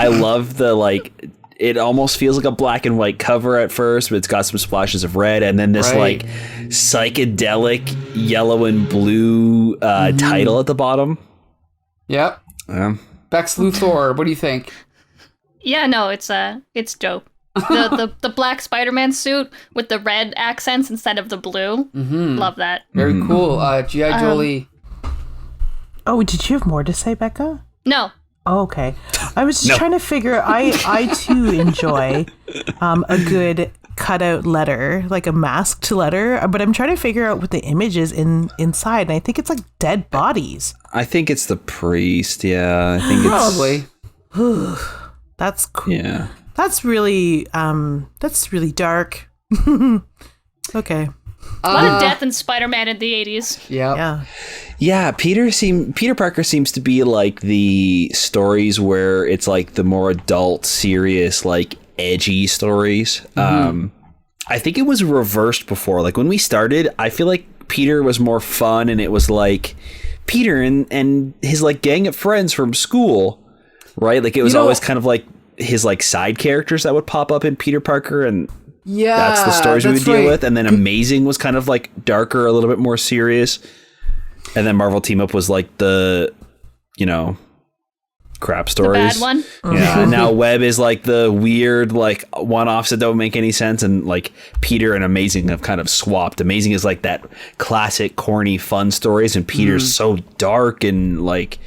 love the like. It almost feels like a black and white cover at first, but it's got some splashes of red, and then this like psychedelic yellow and blue title at the bottom. Yep. Bex Luthor, what do you think? Yeah, no, it's dope. The black Spider-Man suit with the red accents instead of the blue. Love that. Very cool. G.I. Joe Lee. Oh, did you have more to say, Becca? No. Oh, okay. I was just trying to figure. I too enjoy a good cutout letter, like a masked letter, but I'm trying to figure out what the image is inside, and I think it's like dead bodies. I think it's the priest. Yeah, I think it's probably. That's cool. Yeah, that's really dark. Okay. A lot of death in Spider-Man in the 80s. Yeah, Peter Parker seems to be like the stories where it's like the more adult, serious, like edgy stories. I think it was reversed before. Like when we started, I feel like Peter was more fun, and it was like Peter and his like gang of friends from school, right? Like it was always kind of like his like side characters that would pop up in Peter Parker, and that's the stories we would deal with. And then Amazing was kind of like darker, a little bit more serious. And then Marvel Team Up was like the, crap stories. The bad one. Yeah. And now Web is like the weird, like one-offs that don't make any sense. And like Peter and Amazing have kind of swapped. Amazing is like that classic, corny, fun stories. And Peter's so dark and like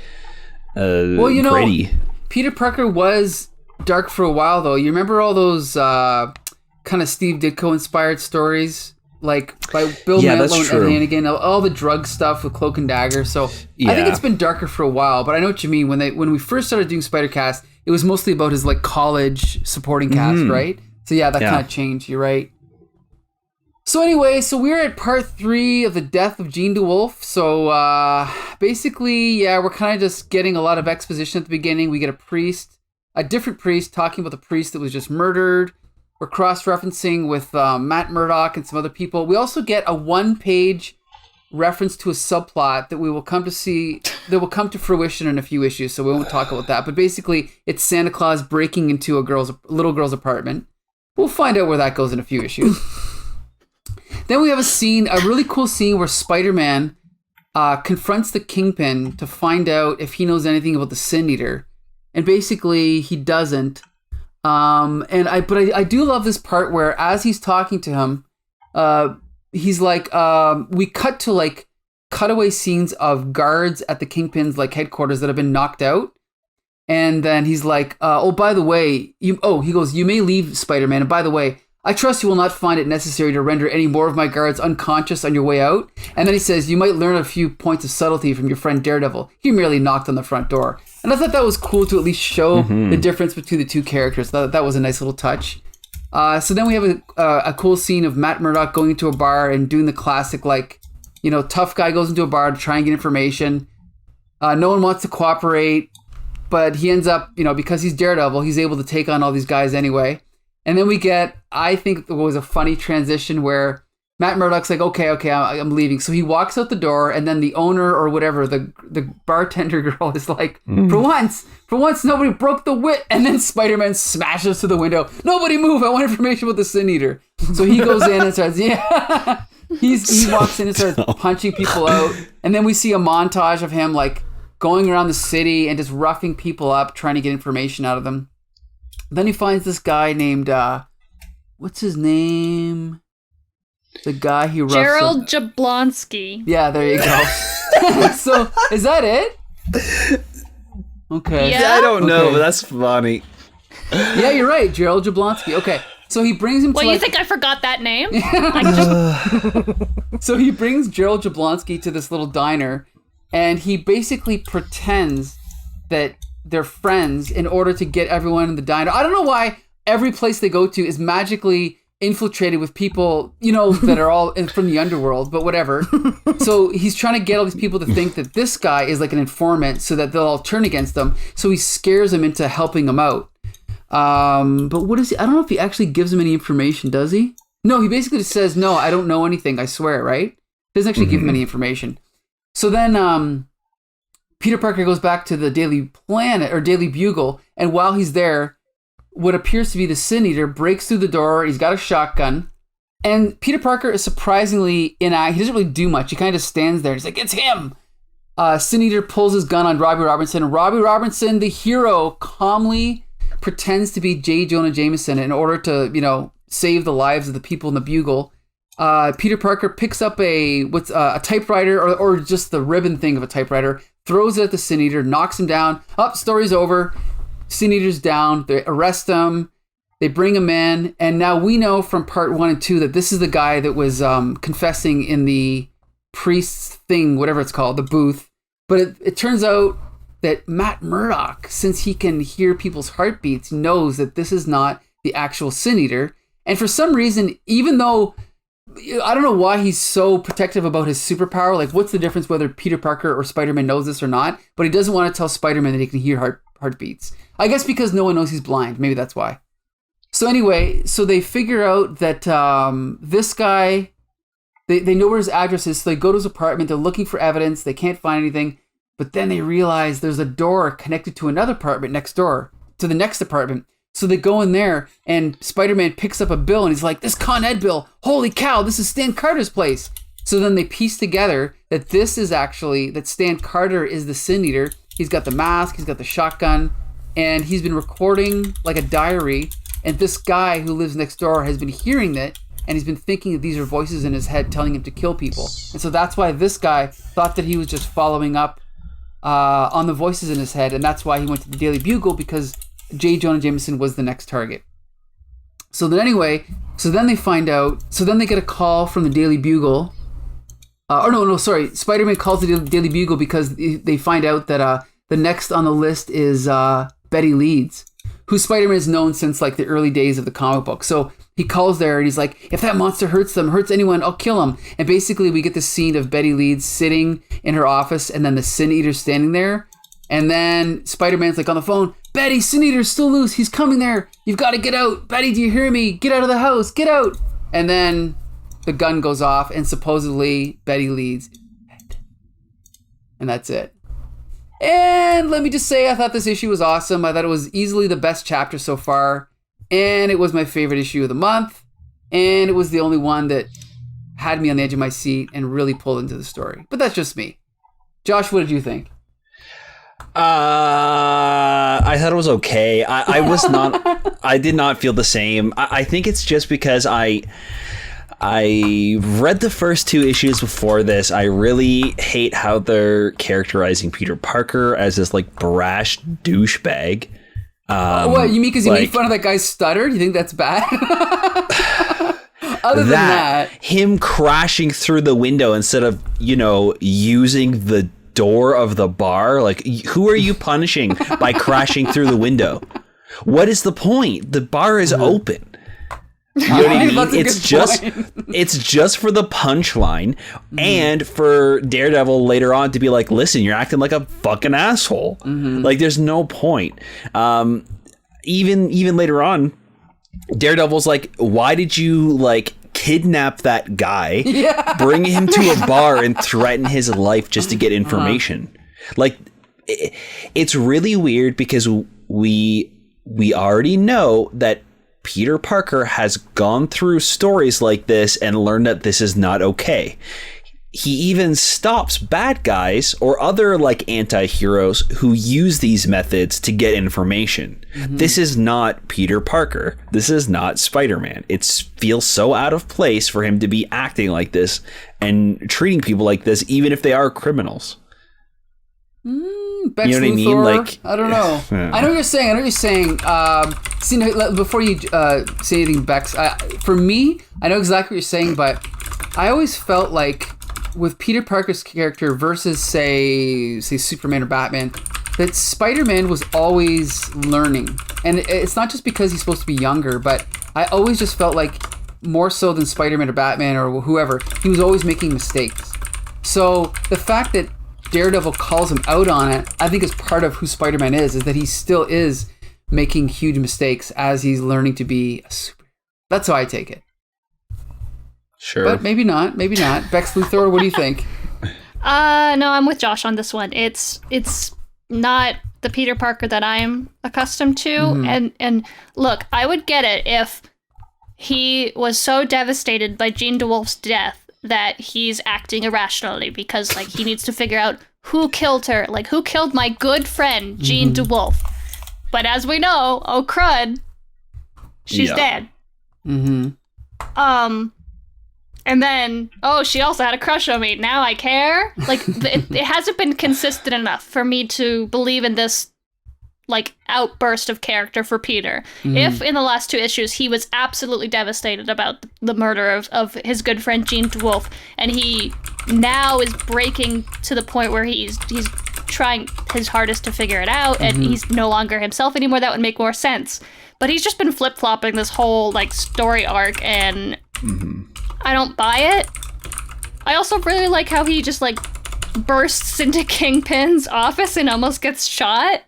gritty. Peter Parker was dark for a while, though. You remember all those kind of Steve Ditko inspired stories? Like by Bill Mantlo and Hannigan, all the drug stuff with Cloak and Dagger. So I think it's been darker for a while, but I know what you mean. When we first started doing Spider-Cast, it was mostly about his like college supporting cast, right? So that kind of changed. You're right. So anyway, we're at part 3 of the death of Jean DeWolfe. So basically, we're kind of just getting a lot of exposition at the beginning. We get a different priest talking about the priest that was just murdered. We're cross-referencing with Matt Murdock and some other people. We also get a 1-page reference to a subplot that we will come to see, that will come to fruition in a few issues, so we won't talk about that. But basically, it's Santa Claus breaking into a little girl's apartment. We'll find out where that goes in a few issues. Then we have a really cool scene where Spider-Man confronts the Kingpin to find out if he knows anything about the Sin Eater. And basically, he doesn't. I do love this part where as he's talking to him, he's like, we cut to like cutaway scenes of guards at the Kingpin's like headquarters that have been knocked out. And then he's like, oh, by the way, he goes, you may leave, Spider-Man. And by the way, I trust you will not find it necessary to render any more of my guards unconscious on your way out. And then he says, you might learn a few points of subtlety from your friend Daredevil. He merely knocked on the front door. And I thought that was cool to at least show the difference between the two characters. That was a nice little touch. So then we have a cool scene of Matt Murdock going into a bar and doing the classic, like, tough guy goes into a bar to try and get information. No one wants to cooperate, but he ends up, because he's Daredevil, he's able to take on all these guys anyway. And then we get, I think it was a funny transition where Matt Murdock's like, okay, I'm leaving. So he walks out the door, and then the owner or whatever, the bartender girl is like, for once, nobody broke the wit. And then Spider-Man smashes through the window. Nobody move. I want information about the Sin Eater. So he goes in and starts, he walks in and starts punching people out. And then we see a montage of him like going around the city and just roughing people up, trying to get information out of them. Then he finds this guy named, what's his name? The guy he roughs Gerald up. Jablonski. Yeah, there you go. So, is that it? Okay. Yeah, I don't know, but that's funny. Yeah, you're right, Gerald Jablonski. Okay, so he brings him to you think I forgot that name? So he brings Gerald Jablonski to this little diner, and he basically pretends that they're friends in order to get everyone in the diner. I don't know why every place they go to is magically infiltrated with people, that are all from the underworld, but whatever. So he's trying to get all these people to think that this guy is like an informant so that they'll all turn against him. So he scares them into helping them out. But what is he? I don't know if he actually gives them any information, does he? No, he basically just says, no, I don't know anything, I swear, right? He doesn't actually give him any information. So then Peter Parker goes back to the Daily Planet or Daily Bugle, and while he's there, what appears to be the Sin Eater breaks through the door. He's got a shotgun, and Peter Parker is surprisingly inactive. He doesn't really do much. He kind of stands there. He's like, it's him. Sin Eater pulls his gun on Robbie Robinson, and Robbie Robinson, the hero, calmly pretends to be J. Jonah Jameson in order to, save the lives of the people in the Bugle. Peter Parker picks up a typewriter or just the ribbon thing of a typewriter, throws it at the Sin Eater, knocks him down. Story's over. Sin Eater's down. They arrest him. They bring him in. And now we know from part 1 and 2 that this is the guy that was confessing in the priest's thing, whatever it's called, the booth. But it turns out that Matt Murdock, since he can hear people's heartbeats, knows that this is not the actual Sin Eater. And for some reason, even though I don't know why he's so protective about his superpower, like what's the difference whether Peter Parker or Spider-Man knows this or not, but he doesn't want to tell Spider-Man that he can hear heartbeats. I guess because no one knows he's blind. Maybe that's why. So anyway, so they figure out that this guy, they know where his address is, so they go to his apartment, they're looking for evidence, they can't find anything, but then they realize there's a door connected to another apartment next door, to the next apartment. So they go in there, and Spider-Man picks up a bill, and he's like, this Con Ed bill, holy cow, this is Stan Carter's place. So then they piece together that this is actually, that Stan Carter is the Sin Eater. He's got the mask, he's got the shotgun, and he's been recording like a diary, and this guy who lives next door has been hearing it, and he's been thinking that these are voices in his head telling him to kill people. And so that's why this guy thought that he was just following up on the voices in his head, and that's why he went to the Daily Bugle, because J. Jonah Jameson was the next target. So then anyway, so then they find out, so then they get a call from the Daily Bugle. Spider-Man calls the Daily Bugle because they find out that the next on the list is Betty Leeds, who Spider-Man has known since like the early days of the comic book. So he calls there and he's like, if that monster hurts anyone, I'll kill him. And basically we get the scene of Betty Leeds sitting in her office and then the Sin Eater standing there. And then Spider-Man's like on the phone, Betty, Sin Eater's still loose. He's coming there. You've got to get out. Betty, do you hear me? Get out of the house. Get out. And then the gun goes off and supposedly Betty Leeds is dead. And that's it. And let me just say, I thought this issue was awesome. I thought it was easily the best chapter so far. And it was my favorite issue of the month. And it was the only one that had me on the edge of my seat and really pulled into the story. But that's just me. Josh, what did you think? I thought it was okay. I did not feel the same. I think it's just because I read the first two issues before this. I really hate how they're characterizing Peter Parker as this like brash douchebag. What, you mean because you made fun of that guy's stutter? You think that's bad? Other than that, him crashing through the window instead of, using the door of the bar, like, who are you punishing by crashing through the window? What is the point? The bar is open. You know what I mean? It's just for the punchline and for Daredevil later on to be like, listen, you're acting like a fucking asshole. Like, there's no point. Even later on, Daredevil's like, why did you like kidnap that guy, bring him to a bar and threaten his life just to get information? Like, it's really weird because we already know that Peter Parker has gone through stories like this and learned that this is not okay. He even stops bad guys or other like anti-heroes who use these methods to get information. This is not Peter Parker. This is not Spider-Man. It feels so out of place for him to be acting like this and treating people like this, even if they are criminals. Bex, you know what Luthor, I mean? Like, I don't know. I know what you're saying. Before you say anything, Bex, for me, I know exactly what you're saying, but I always felt like with Peter Parker's character versus, say Superman or Batman, that Spider-Man was always learning. And it's not just because he's supposed to be younger, but I always just felt like more so than Spider-Man or Batman or whoever, he was always making mistakes. So the fact that Daredevil calls him out on it, I think is part of who Spider-Man is that he still is making huge mistakes as he's learning to be a superhero. That's how I take it. Sure. But maybe not. Bex Luthor, what do you think? No, I'm with Josh on this one. It's not the Peter Parker that I'm accustomed to. And look, I would get it if he was so devastated by Jean DeWolfe's death that he's acting irrationally because like he needs to figure out who killed her, like who killed my good friend Jean DeWolfe. But as we know, oh crud, she's dead. And then, she also had a crush on me. Now I care. Like it hasn't been consistent enough for me to believe in this like outburst of character for Peter. If in the last two issues he was absolutely devastated about the murder of his good friend Jean DeWolfe, and he now is breaking to the point where he's trying his hardest to figure it out, and he's no longer himself anymore, that would make more sense. But he's just been flip-flopping this whole, like, story arc, and I don't buy it. I also really like how he just, like, bursts into Kingpin's office and almost gets shot.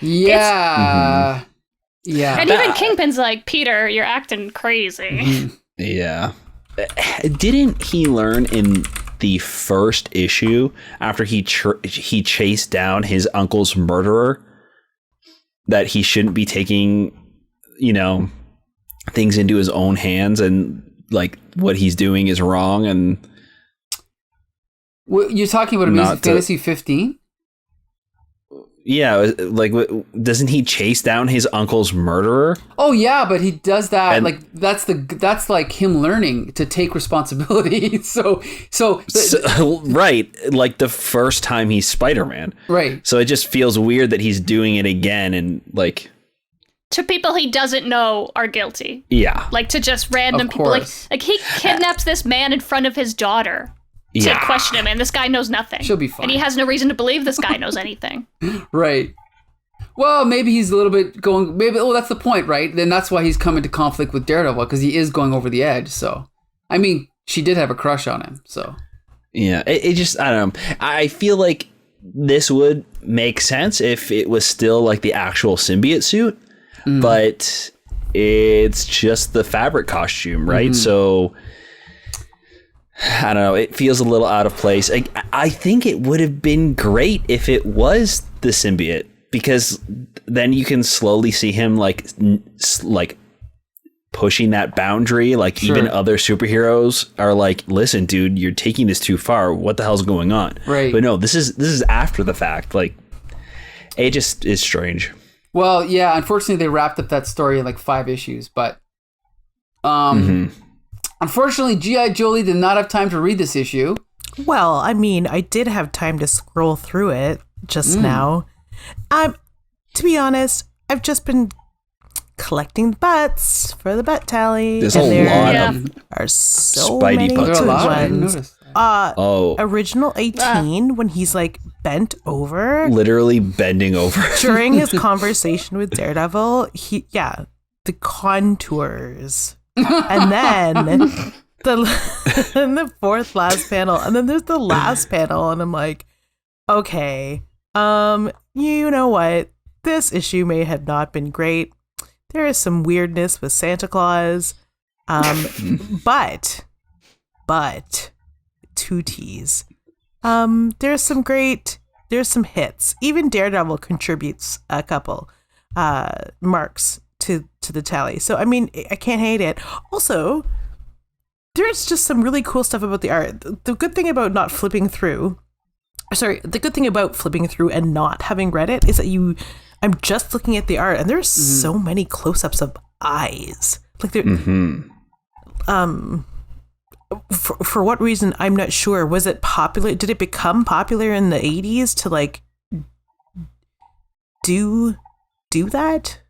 Yeah. Yeah. And even Kingpin's like, Peter, you're acting crazy. Yeah. Didn't he learn in the first issue, after he chased down his uncle's murderer, that he shouldn't be taking, things into his own hands, and like what he's doing is wrong? And you're talking about Amazing Fantasy 15? Yeah, like, doesn't he chase down his uncle's murderer? Oh yeah, but he does that, and like that's like him learning to take responsibility. So right, like the first time he's Spider-Man. Right. So it just feels weird that he's doing it again, and like, to people he doesn't know are guilty. Yeah. Like, to just random people, like he kidnaps this man in front of his daughter to question him, and this guy knows nothing. She'll be fine. And he has no reason to believe this guy knows anything. Right. Well, maybe he's a little bit going... that's the point, right? Then that's why he's come into conflict with Daredevil, because he is going over the edge, so... I mean, she did have a crush on him, so... Yeah, it just... I don't know. I feel like this would make sense if it was still, like, the actual symbiote suit, but it's just the fabric costume, right? So... I don't know. It feels a little out of place. I think it would have been great if it was the symbiote, because then you can slowly see him like pushing that boundary. Like, even other superheroes are like, listen, dude, you're taking this too far. What the hell's going on? Right. But no, this is after the fact. Like, it just is strange. Well, yeah, unfortunately they wrapped up that story in like 5 issues, but unfortunately, G.I. Jolie did not have time to read this issue. Well, I mean, I did have time to scroll through it just now. To be honest, I've just been collecting butts for the butt tally. There's a lot of are so Spidey many butts. good I didn't ones. notice. Original 18, when he's like bent over. Literally bending over. During his conversation with Daredevil, the contours. And then the fourth last panel, and then there's the last panel, and I'm like, okay, you know what? This issue may have not been great. There is some weirdness with Santa Claus, but two T's. There's some hits. Even Daredevil contributes a couple marks to the tally. So, I mean, I can't hate it. Also, there's just some really cool stuff about the art. The good thing about flipping through and not having read it is that I'm just looking at the art, and there's so many close-ups of eyes. Like, for what reason, I'm not sure. Was it popular? Did it become popular in the 80s to, like, do that?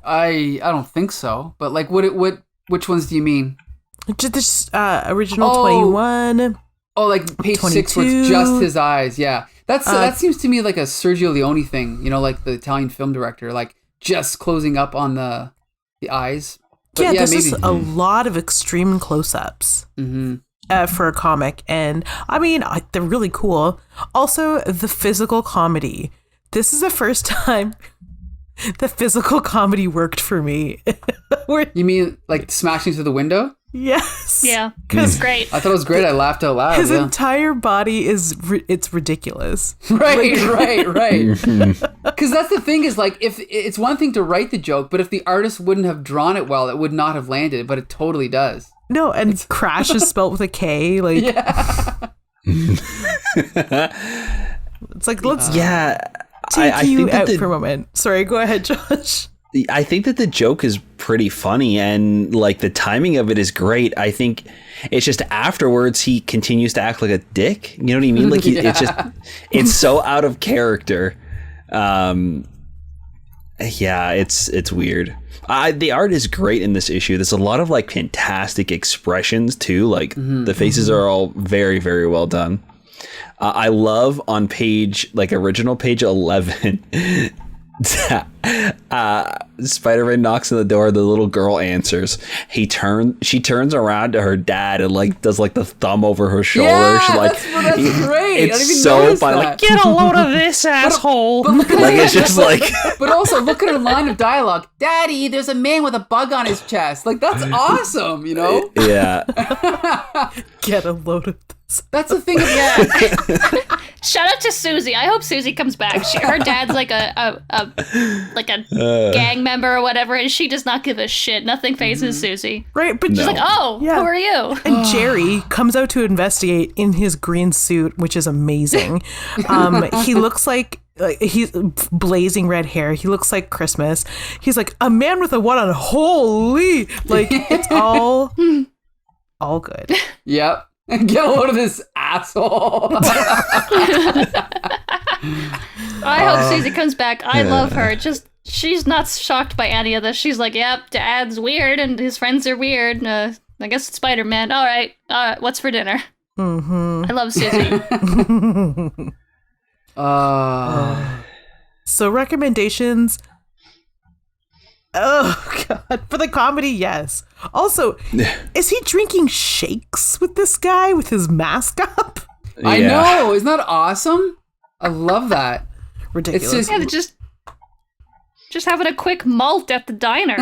I don't think so, but like, which ones do you mean? Just original 21. Oh, like page 22. 6 where it's just his eyes. Yeah, that seems to me like a Sergio Leone thing. Like the Italian film director, like just closing up on the eyes. But there's maybe. just a lot of extreme close-ups for a comic, and I mean, they're really cool. Also, the physical comedy. This is the first time the physical comedy worked for me. You mean like smashing through the window? Yes. Yeah, it's great. I thought it was great. I laughed out loud. His entire body it's ridiculous. Right. Because that's the thing is, like, if it's one thing to write the joke, but if the artist wouldn't have drawn it well, it would not have landed. But it totally does. No, and crash is spelled with a K. Like, it's like let's take you out for a moment. Sorry, go ahead, Josh. I think that the joke is pretty funny, and like the timing of it is great. I think it's just afterwards he continues to act like a dick. You know what I mean? Like it's so out of character. It's weird. The art is great in this issue. There's a lot of like fantastic expressions too. Like the faces are all very, very well done. I love on original page 11. Spider-Man knocks on the door. The little girl answers. She turns around to her dad and like does like the thumb over her shoulder. Yeah, She's like, that's great. It's I didn't even so notice funny. that. Like, get a load of this, asshole. But look at like it's just like. But also look at her line of dialogue. Daddy, there's a man with a bug on his chest. Like that's awesome, you know? Yeah. Get a load of this. That's the thing. Shout out to Susie. I hope Susie comes back. Her dad's like a gang member or whatever, and she does not give a shit. Nothing phases Susie. Right, but She's like, oh, Yeah. who are you? And Jerry comes out to investigate in his green suit, which is amazing. He looks like he's blazing red hair. He looks like Christmas. He's like a man with a what on holy. Like it's all good. Yep. Get a load of this asshole. I hope Susie comes back. I love her. Just she's not shocked by any of this. She's like, yep, Dad's weird and his friends are weird. I guess it's Spider-Man. All right. What's for dinner? I love Susie. So recommendations. Oh God! For the comedy, yes. Also, is he drinking shakes with this guy with his mask up? I know. Isn't that awesome? I love that. Ridiculous. It's Just having a quick malt at the diner.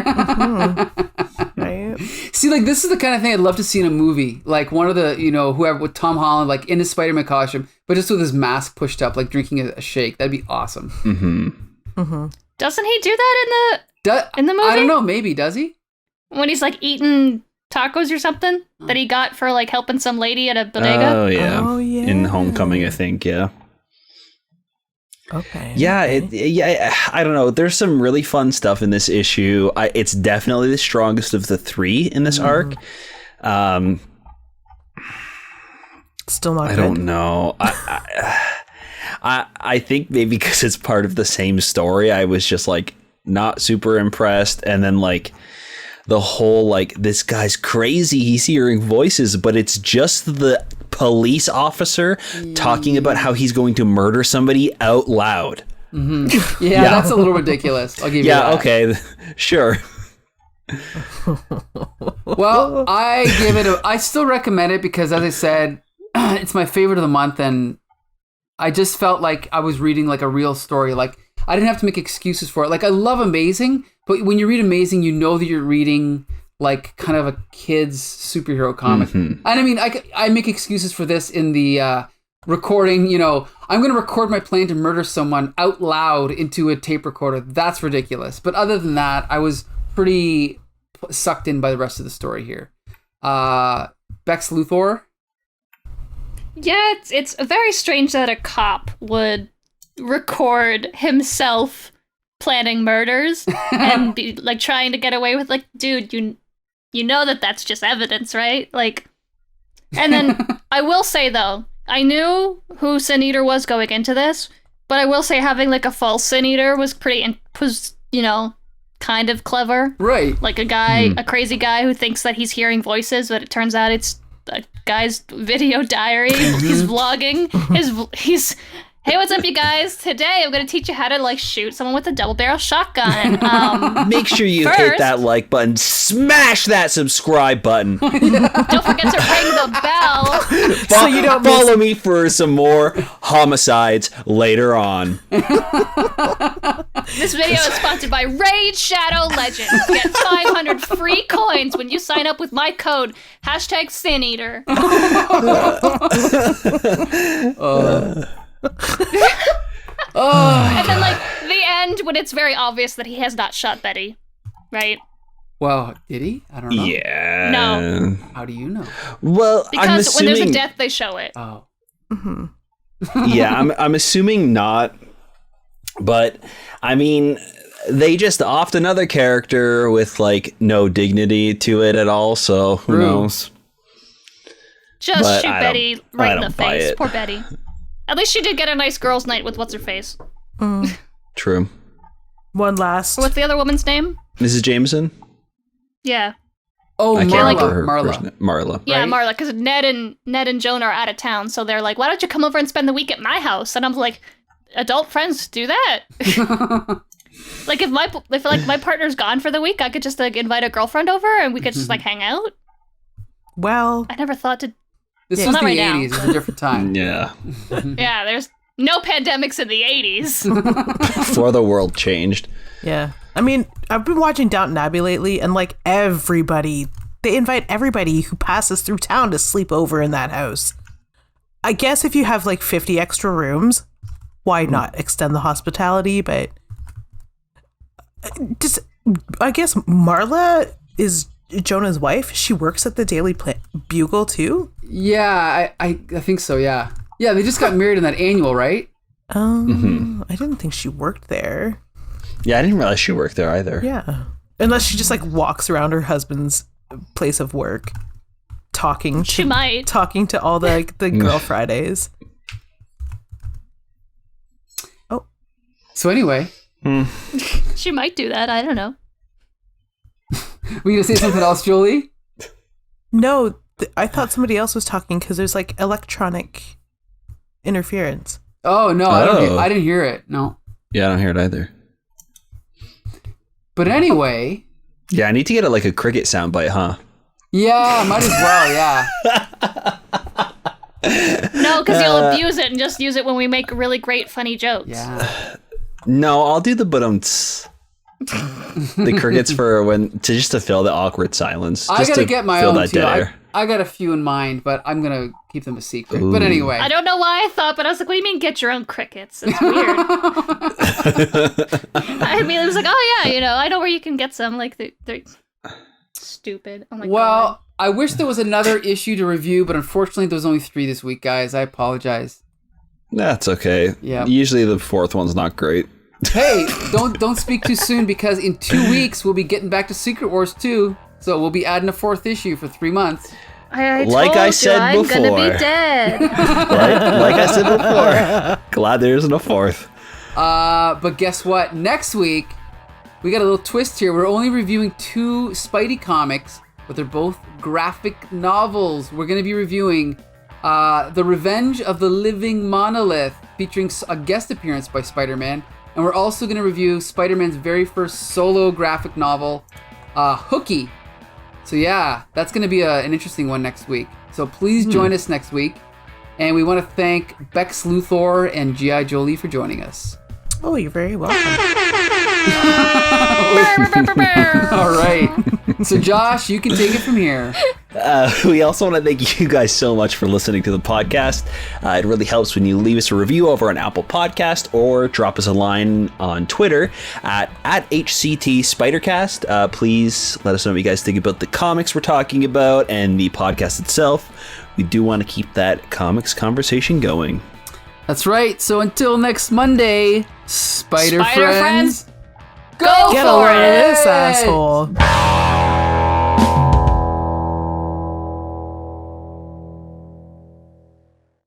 Right? See, like this is the kind of thing I'd love to see in a movie. Like one of the, whoever with Tom Holland, like in his Spider-Man costume, but just with his mask pushed up, like drinking a shake. That'd be awesome. Doesn't he do that in the movie? I don't know. Maybe does he? When he's like eating tacos or something that he got for like helping some lady at a bodega. Oh yeah. Oh, yeah. In Homecoming, I think. Yeah. Okay. Yeah, I don't know. There's some really fun stuff in this issue. It's definitely the strongest of the three in this arc. Still not I good. don't know. I think maybe because it's part of the same story, I was just like not super impressed. And then like the whole like this guy's crazy, he's hearing voices, but it's just the police officer talking about how he's going to murder somebody out loud. Yeah, that's a little ridiculous. I'll give you that. Yeah, okay, sure. Well, I still recommend it because, as I said, it's my favorite of the month, and I just felt like I was reading like a real story. Like I didn't have to make excuses for it. Like I love Amazing, but when you read Amazing, you know that you're reading like kind of a kid's superhero comic. And I mean, I make excuses for this in the recording. I'm going to record my plan to murder someone out loud into a tape recorder. That's ridiculous. But other than that, I was pretty sucked in by the rest of the story here. Bex Luthor. Yeah, it's very strange that a cop would record himself planning murders and be like trying to get away with like, dude, you know that's just evidence, right? Like, and then I will say though, I knew who Sin Eater was going into this, but I will say having like a false Sin Eater was kind of clever, right? Like a crazy guy who thinks that he's hearing voices, but it turns out it's a guy's video diary. He's vlogging. Hey, what's up, you guys? Today, I'm going to teach you how to, like, shoot someone with a double-barrel shotgun. Make sure you hit that like button. Smash that subscribe button. Don't forget to ring the bell. So you don't follow me for some more homicides later on. This video is sponsored by Raid Shadow Legends. Get 500 free coins when you sign up with my code #SinEater. And then like the end when it's very obvious that he has not shot Betty, right? Well, did he? I don't know. Yeah. No. How do you know? Well, because when there's a death, they show it. Oh. Yeah, I'm assuming not. But I mean, they just offed another character with like no dignity to it at all. So who knows? Just shoot Betty right in the face. Poor Betty. At least she did get a nice girls' night with what's-her-face. True. One last. What's the other woman's name? Mrs. Jameson? Yeah. Oh, I can't remember her Marla. first name. Marla. Yeah, Right? Marla, because Ned and Joan are out of town, so they're like, "Why don't you come over and spend the week at my house?" And I'm like, "Adult friends do that." Like if my partner's gone for the week, I could just like invite a girlfriend over and we could just like hang out. Well, I never thought to. This Yeah. was Not the right now. 80s. It was a different time. Yeah. Yeah, there's no pandemics in the 80s. Before the world changed. yeah. I mean, I've been watching Downton Abbey lately, and like they invite everybody who passes through town to sleep over in that house. I guess if you have like 50 extra rooms, why not extend the hospitality? But just, I guess Marla is Jonah's wife. She works at the Daily Bugle too. Yeah, I think so, yeah. Yeah, they just got married in that annual, right? I didn't think she worked there. Yeah, I didn't realize she worked there either. Yeah. Unless she just like walks around her husband's place of work talking She might. talking to all the girl Fridays. Oh. So anyway, She might do that. I don't know. were you going to say something else, Jolie? No, I thought somebody else was talking because there's like electronic interference. Oh, no, Oh. I didn't hear it. No. Yeah, I don't hear it either. But anyway, Yeah, I need to get a cricket soundbite, huh? yeah, might as well, yeah. No, because you'll abuse it and just use it when we make really great, funny jokes. Yeah. No, I'll do the but-ums. The crickets just to fill the awkward silence. I Just got to to get my fill own, that too. dead air. I got a few in mind, but I'm going to keep them a secret. But anyway. I don't know why I thought, but I was like, what do you mean get your own crickets? It's weird. I mean, it was like, oh yeah, I know where you can get some. Like, they're stupid. Oh my god. Well, I wish there was another issue to review, but unfortunately there was only 3 this week, guys. I apologize. That's okay. Yeah. Usually the 4th one's not great. Hey, don't speak too soon, because in 2 weeks we'll be getting back to Secret Wars 2. So we'll be adding a 4th issue for 3 months. I Like told I you, said I'm before. gonna be dead. Like I said before. Glad there isn't a 4th. But guess what? Next week, we got a little twist here. We're only reviewing 2 Spidey comics, but they're both graphic novels. We're going to be reviewing The Revenge of the Living Monolith, featuring a guest appearance by Spider-Man. And we're also going to review Spider-Man's very first solo graphic novel, Hooky. So yeah, that's going to be an interesting one next week. So please join us next week. And we want to thank Bex Luthor and G.I. Jolie for joining us. Oh, you're very welcome. All right. So Josh, you can take it from here. We also want to thank you guys so much for listening to the podcast. It really helps when you leave us a review over on Apple Podcast or drop us a line on Twitter at HCT Spidercast. Please let us know what you guys think about the comics we're talking about and the podcast itself. We do want to keep that comics conversation going. That's right. So until next Monday, Spider Spider friends, friends, go Get for over it! this asshole.